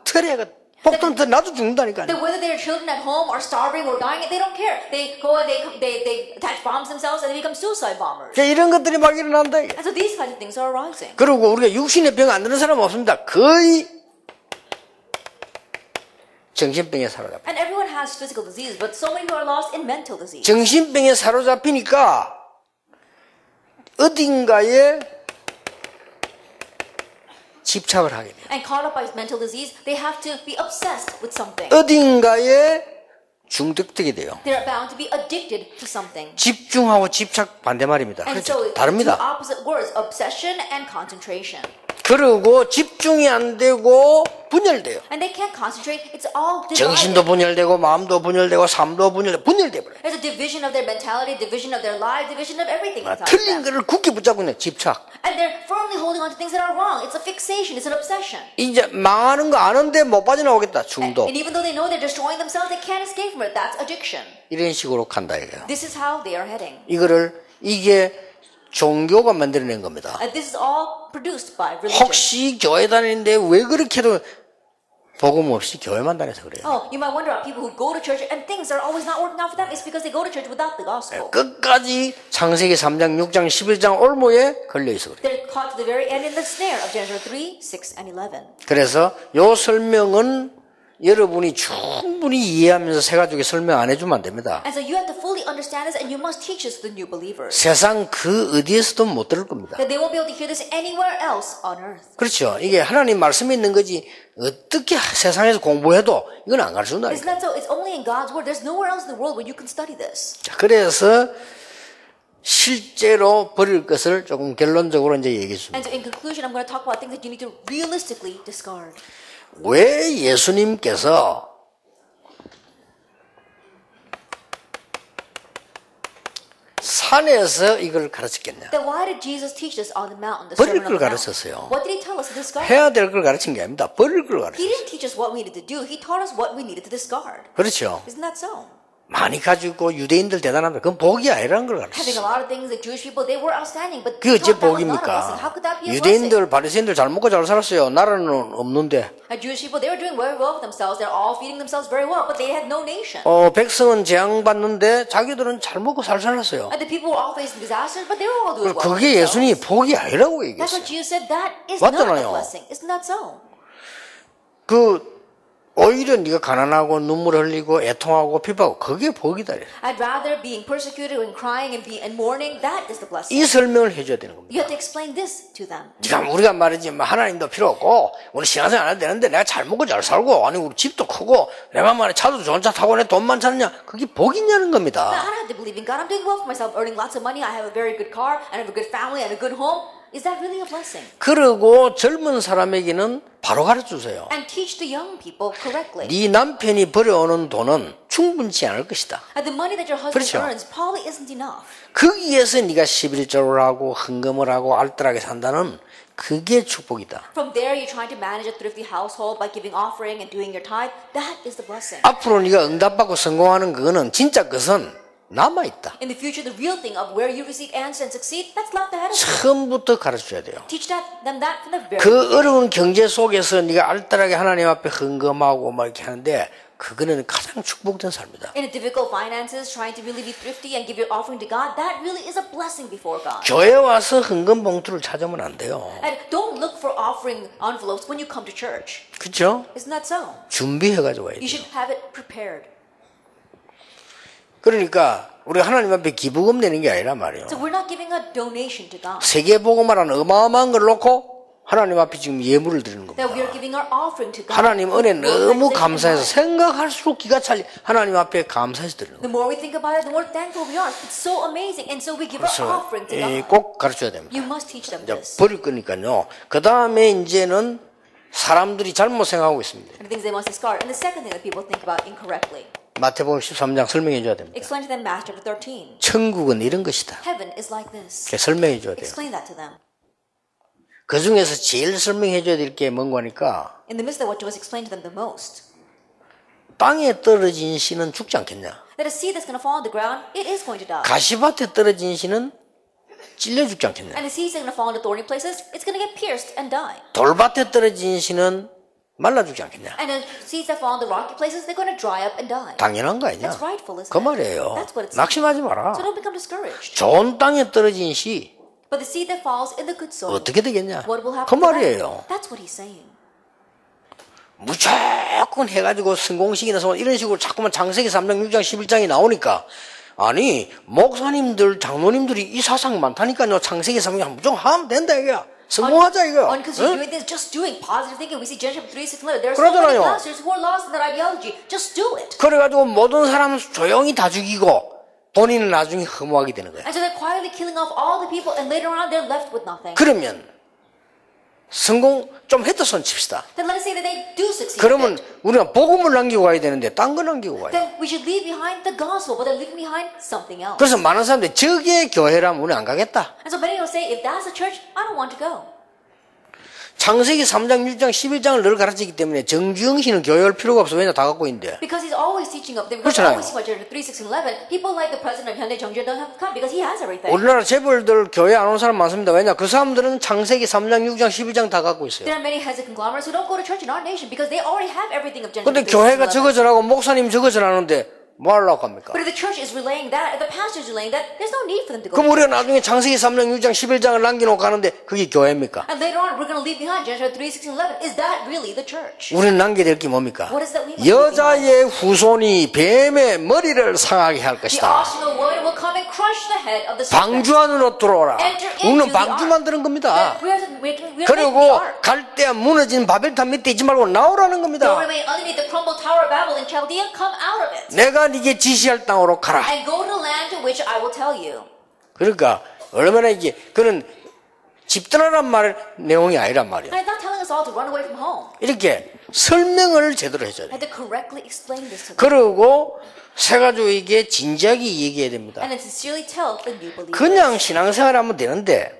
털에 폭탄 털 나도 죽는다니까요. That whether their children at home are starving or dying, they don't care. They go and they attach bombs themselves and they become suicide bombers. 이런 것들이 막 일어난다. And so these kinds of things are arising. 그리고 우리가 육신의 병 안 드는 사람 없습니다. 거의 정신병에 사로잡혀. And everyone has physical disease, but so many who are lost in mental disease. 정신병에 사로잡히니까 어딘가에 집착을 하게 돼요. And caught up by mental disease, they have to be obsessed with something. 어딘가에 중독되게 돼요. They're bound to be addicted to something. 집중하고 집착 반대말입니다. And 그렇죠? so two 다릅니다. opposite words, obsession and concentration. 그리고 집중이 안 되고 분열돼요. And they can't concentrate. It's all 정신도 divided. 분열되고 마음도 분열되고 삶도 분열돼 버려요. There's a division of their mentality, division of their lives, division of everything inside of 틀린 them. 거를 굳게 붙잡고 있는 집착. And they're firmly holding on to things that are wrong. It's a fixation. It's an obsession. 이제 망하는 거 아는데 못 빠져나오겠다. 중독. And even though they know they're destroying themselves, they can't escape from it. That's addiction. 이런 식으로 간다 이거예요. This is how they are heading. 이게 종교가 만들어낸 겁니다. And this is all produced by religion. 혹시 교회 다니는데 왜 그렇게도 복음 없이 교회만 다녀서 그래요. Oh, you might wonder about people who go to church and things are always not working out for them. It's because they go to church without the gospel. 끝까지 창세기 3장, 6장, 11장 올모에 걸려 있어 그래요. They're caught to the very end in the snare of Genesis 3, 6, and 11. 그래서 요 설명은 여러분이 충분히 이해하면서 세 가족에 설명 안 해주면 안 됩니다. And so you have to fully understand this and you must teach this to the new believers. 세상 그 어디에서도 못 들을 겁니다. That they won't be able to hear this anywhere else on earth. 그렇죠. 이게 하나님 말씀이 있는 거지 어떻게 세상에서 공부해도 이건 안 가르쳐준다. Isn't that so? It's only in God's word. There's nowhere else in the world where you can study this. 자, 그래서 실제로 버릴 것을 조금 결론적으로 이제 얘기해 줍니다. And so in conclusion, I'm going to talk about things that you need to realistically discard. 왜 예수님께서 산에서 이걸 가르쳤겠냐? Then why did Jesus teach us on the mountain, the 버릴 Sermon 걸 on the Mount? 가르쳤어요. What did he tell us to discard? 해야 될 걸 가르친 게 아닙니다. 버릴 걸 He 가르쳤어요. didn't teach us what we needed to do. He taught us what we needed to discard. 그렇죠. Isn't that so? 많이 가지고 유대인들 대단합니다. 그건 복이 아니라는 걸 Having 가르쳤어요. a lot of things, the Jewish people, they were outstanding, but 그게 어째 he taught that was not a blessing. 복입니까? How could that be a blessing? 유대인들, 바리새인들 잘 먹고 잘 살았어요. 나라는 없는데. Jewish people, they were doing very well for themselves. They're all feeding themselves very well, but they had no nation. 백성은 재앙받는데 자기들은 잘 먹고 잘 살았어요. And the people were all facing disasters, but they were all doing well for 그게 themselves. 예수님이 복이 아니라고 That's 얘기했어요. what Jesus said. That is not a 맞잖아요. blessing. Isn't that so? 오히려 네가 가난하고 눈물 흘리고 애통하고 피파하고 그게 복이다. I'd rather being persecuted and crying and be and mourning. That is the blessing. 이 설명을 해줘야 되는 겁니다. You have to explain this to them. 우리가 말이지 하나님도 필요 없고 우리 신앙생활 안 해도 되는데 내가 잘 먹고 잘 살고 아니 우리 집도 크고 내가 말에 차도 좋은 차 타고 내 돈 많잖냐 그게 복이냐는 I 겁니다. don't have to believe in God. I'm doing well for myself, earning lots of money. I have a very good car, and I have a good family and a good home. Is that really a blessing? 그리고 젊은 사람에게는 바로 가르쳐주세요. And teach the young people correctly. 네 남편이 벌어오는 돈은 충분치 않을 것이다. And the money that your husband 그렇죠. earns probably isn't enough. 거기에서 네가 11조를 하고 헌금을 하고 알뜰하게 산다는 그게 축복이다. From there, you're trying to manage a thrifty household by giving offering and doing your tithe. That is the blessing. 앞으로 네가 응답받고 성공하는 그거는 진짜 것은 남아있다. In the future, the real thing of where you receive answers and succeed, that's left ahead of you. 처음부터 가르쳐줘야 돼요. Teach them that from the very 그 beginning. 어려운 경제 속에서 네가 알뜰하게 하나님 앞에 헌금하고 막 이렇게 하는데 그거는 가장 축복된 삶이다. In a difficult finances, trying to really be thrifty and give your offering to God, that really is a blessing before God. 교회 와서 헌금 봉투를 찾으면 안 돼요. And don't look for offering envelopes when you come to church. 그렇죠? Isn't that so? 준비해가지고 와야 You 돼요. should have it prepared. 그러니까 우리가 하나님 앞에 기부금 내는 게 아니란 말이에요. So we're not giving a donation to God. 세계복음화라는 어마어마한 걸 놓고 하나님 앞에 지금 예물을 드리는 겁니다. That we are giving our offering to God. 하나님 은혜 너무 The 감사해서 생각할수록 기가 찰리 하나님 앞에 감사해서 드리는 거예요. more we think about it, the more thankful we are. It's so amazing. And so we give our 그래서 offering to God. 꼭 가르쳐야 됩니다. You must teach them 이제 this. 버릴 거니까요. 그 다음에 이제는 사람들이 잘못 생각하고 있습니다. And the things they must discard. And the second thing that people think about incorrectly. 마태복음 13장 설명해 줘야 됩니다. Explain to them Matthew chapter 13. 천국은 이런 것이다. Heaven is like this. 이렇게 설명해 줘야 돼요. Explain that to them. 그 중에서 제일 설명해 줘야 될 게 뭔가 하니까 In the midst of what you must explain to them the most. 땅에 떨어진 씨는 죽지 않겠냐. That a seed that's going to fall on the ground, it is going to die. 가시밭에 떨어진 씨는 찔려 죽지 않겠냐. And the seeds that are going to fall into thorny places, it's going to get pierced and die. 돌밭에 떨어진 씨는 말라 죽지 않겠냐. And the seeds that fall in the rocky places, they're going to dry up and die. 당연한 거 아니냐. That's rightful, isn't 그 it? 말이에요. That's what it's 낙심하지 마라. So don't become discouraged. 좋은 땅에 떨어진 씨 But the seed that falls in the good soil, 어떻게 되겠냐. what will 그 happen to 말이에요. that? That's what he's saying. 무조건 해가지고 성공식이나 소 이런 식으로 자꾸만 창세기 3장, 6장, 11장이 나오니까 아니 목사님들, 장로님들이 이 사상 많다니까요. 창세기 3장 무조건 하면 된다 이거야. 성공하자 이거. Because you're doing this, just doing positive thinking. We see Genesis 3, 6, 11. There are so 그러잖아요. many pastors who are lost in their ideology. Just do it. 그래가지고 모든 사람은 조용히 다 죽이고 본인은 나중에 허무하게 되는 거야. And so they're quietly killing off all the people, and later on they're left with nothing. 그러면 성공 좀 했다 손 칩시다. Then let us say that they do succeed. 그러면 우리가 복음을 남기고 가야 되는데 딴 거 남기고 가야 돼. Then we should leave behind the gospel, but they're leaving behind something else. 그래서 많은 사람들이 저게 교회라면 우리 안 가겠다. And so many will say, if that's a church, I don't want to go. 창세기 3장, 6장, 11장을 늘 가르치기 때문에 정주영 씨는 교회 올 필요가 없어. 왜냐 다 갖고 있는데. Because he's always teaching up there. Because 그렇잖아요. always teaching about Genesis 3, 6, and 11. People like the president of Hyundai Jeongju don't have to come because he has everything. 우리나라 재벌들 교회 안 오는 사람 많습니다. 왜냐 그 사람들은 창세기 3장, 6장, 12장 다 갖고 있어요. There are many heads of conglomerates who don't go to church in our nation because they already have everything of 근데 Genesis 3, 6, 교회가 11. 저거 저라고 목사님 저거 저라는데 뭐 하려고 합니까? But if the church is relaying that, if the pastor is relaying that, there's no need for them to go. 그럼 우리가 나중에 창세기 3장, 6장, 11장을 남겨놓고 가는데 그게 교회입니까? And later on, we're going to leave behind Genesis 3, 6, and 11. Is that really the church? 우리는 남겨야 될 게 뭡니까? What is that we must leave behind? 여자의 후손이 뱀의 머리를 상하게 할 The 것이다. offspring of woman will come and crush the head of the serpent. 방주 안으로 들어오라. Enter into 우리는 the 방주 ark. 만드는 겁니다. We're making the 그리고 ark. 갈대아 무너진 바벨탑 밑에 있지 말고 나오라는 Don't 겁니다. remain underneath the crumbled tower of Babel in Chaldea. Come out of it. 내가 네게 지시할 땅으로 가라. And go to the land to which I will tell you. 그러니까 얼마나 이게 그런 집 떠나란 말 내용이 아니란 말이에요. And it's not telling us all to run away from home. 이렇게 설명을 제대로 해줘야 I 돼요. have to correctly explain this to them. 그리고 세가족에게 진지하게 얘기해야 됩니다. And then sincerely tell the new believers. 그냥 신앙생활하면 되는데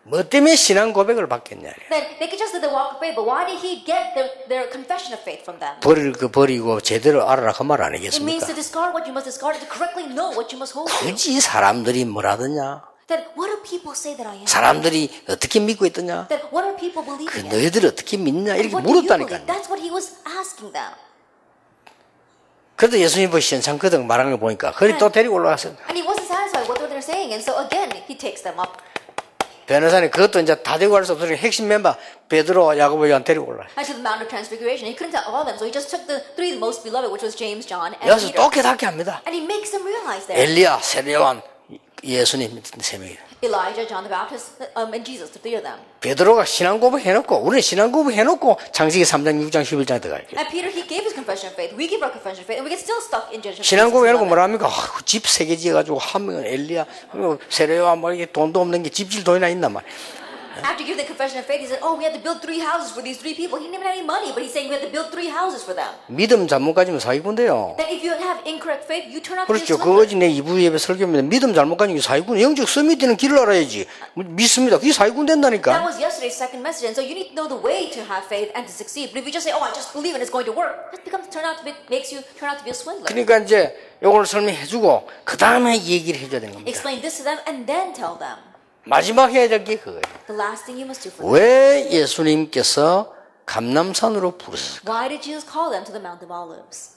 뭐 때문에 신앙 고백을 받겠냐. Then they could just do the walk of faith, but why did he get their confession of faith from them? 버릴 거 버리고 제대로 알아라 그 말 It means 아니겠습니까? to discard what you must discard, to correctly know what you must hold to. 굳이 사람들이 뭐라더냐? Then what do people say that I am? 사람들이 어떻게 믿고 있더냐? Then what are people 그 believing in? 너희들 어떻게 믿냐? And 이렇게 what do you believe? 물었다니까요. That's what he was asking them. 그래도 예수님 보시면 참 그등 말하는 거 보니까 그리 또 데리고 올라갔어요. And he wasn't satisfied with what they're saying, and so again he takes them up. 변호사님 그것도 이제 다 데리고 갈 수 없으니까 핵심 멤버 베드로, 야고보, 요한 데리고 올라. And to the Mount of Transfiguration, he couldn't tell all of them, so he just took the three most beloved, which was James, John, and 여기서 Peter. 또 깨닫게 합니다. And he makes them realize that 엘리야, 세례요한, 예수님 세 명이. Elijah, John the Baptist, and Jesus, the three of them. 베드로가 신앙 고백 해놓고 우리는 신앙 고백 해놓고 창세기 3장, 6장, 11장 들어가요. And Peter, he gave his confession of faith. We give our confession of faith, and we get still stuck in Genesis. 신앙 고백 해놓고 3:11. 뭐라 합니까? 집 3개 지어가지고 한 명은 엘리야, 한 명은 세례요한 뭐 이게 돈도 없는 게 집질 돈이나 있단 말이야. After giving the confession of faith, he said, "Oh, we had to build 3 houses for these 3 people." He didn't even have any money, but he's saying we had to build 3 houses for them. 믿음 잘못 가지면 사기꾼돼요. That if you have incorrect faith, you turn out to be a 그렇죠. swindler. 그거지 내 2부 예배 설교입니다. 믿음 잘못 가지면 사기꾼. 영적 서밋되는 길을 알아야지. 믿습니다. 그게 사기꾼 That 된다니까. was yesterday's second message, and so you need to know the way to have faith and to succeed. But if you just say, "Oh, I just believe and it's going to work," that makes you turn out to be a swindler. 그러니까 이제 요걸 설명해주고 그 다음에 얘기를 해줘야 되는 겁니다. Explain this to them and then tell them. 마지막 해야 될 게 그거예요. The last thing you must do for them. 왜 예수님께서 감람산으로 부르셨을까? Why did Jesus call them to the Mount of Olives?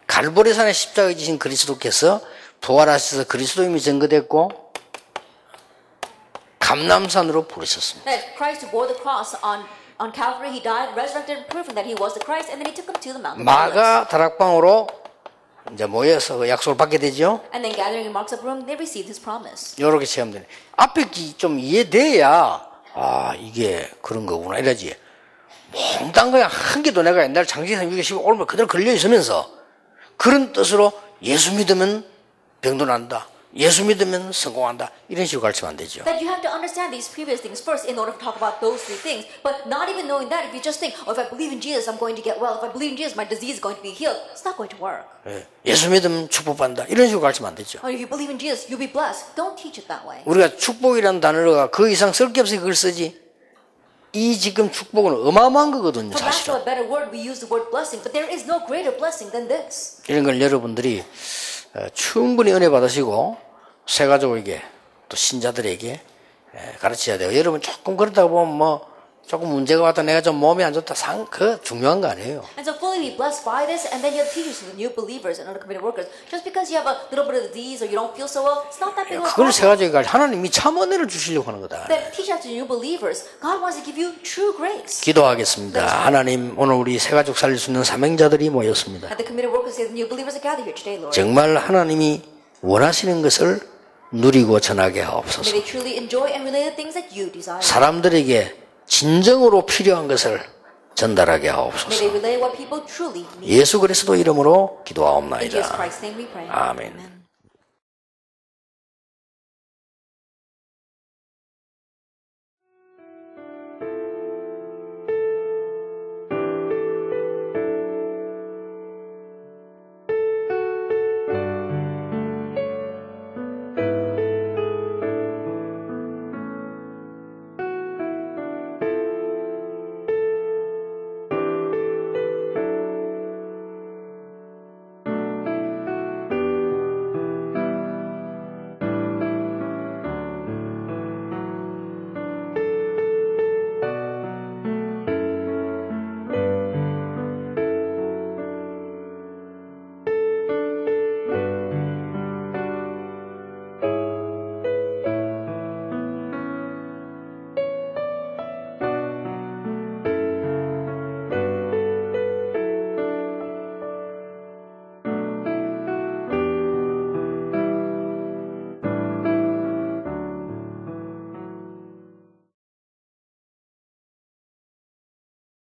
갈보리산에 십자가에 지신 그리스도께서 부활하셔서 그리스도임이 증거됐고 감람산으로 부르셨습니다. That Christ who bore the cross on Calvary, he died, resurrected, proving that he was the Christ, and then he took them to the Mount of Olives. 마가 다락방으로 이제 모여서 그 약속을 받게 되죠. And then gathering in Mark's upper room, they received his promise. 이렇게 체험되네. 앞에 좀 이해돼야 아 이게 그런 거구나 이러지. 몽땅 그냥 한 개도 내가 옛날 장세기상 6에 올면 그대로 걸려 있으면서 그런 뜻으로 예수 믿으면 병도 난다. 예수 믿으면 성공한다. 이런 식으로 가르치면 안 되죠. That you have to understand these previous things first in order to talk about those 3 things. But not even knowing that, if you just think, "Oh, if I believe in Jesus, I'm going to get well. If I believe in Jesus, my disease is going to be healed," it's not going to work. 예수 믿으면 축복받는다. 이런 식으로 가르치면 안 되죠. Or if you believe in Jesus, you'll be blessed. Don't teach it that way. 우리가 축복이라는 단어가 그 이상 쓸 게 없이 그걸 쓰지. 이 지금 축복은 어마어마한 거거든요, For lack 사실은. of a better word, we use the word blessing, but there is no greater blessing than this. 이런 걸 여러분들이 충분히 은혜 받으시고 새 가족에게 또 신자들에게 가르쳐야 돼요. 여러분 조금 그러다 보면 뭐 조금 문제가 왔다 내가 좀 몸이 안 좋다 그 중요한 거 아니에요. And so fully be blessed by this, and then you have to teach this to the new believers and other committed workers. Just because you have a little bit of disease or you don't feel so well, it's not that big of a 그걸 새 problem. 가족에게 하나님이 참 은혜를 주시려고 하는 거다. Then teach that to new believers. God wants to give you true grace. 기도하겠습니다. 하나님 오늘 우리 새 가족 살릴 수 있는 사명자들이 모였습니다. And the committed workers and the new believers are gathered here today, Lord. 정말 하나님이 원하시는 것을 누리고 전하게 하옵소서. May they truly enjoy and relay the things that you desire. 사람들에게 진정으로 필요한 것을 전달하게 May 하옵소서. they relay what people truly need. 예수 그리스도 이름으로 In Jesus 기도하옵나이다. Christ's name we pray. 아멘. Amen.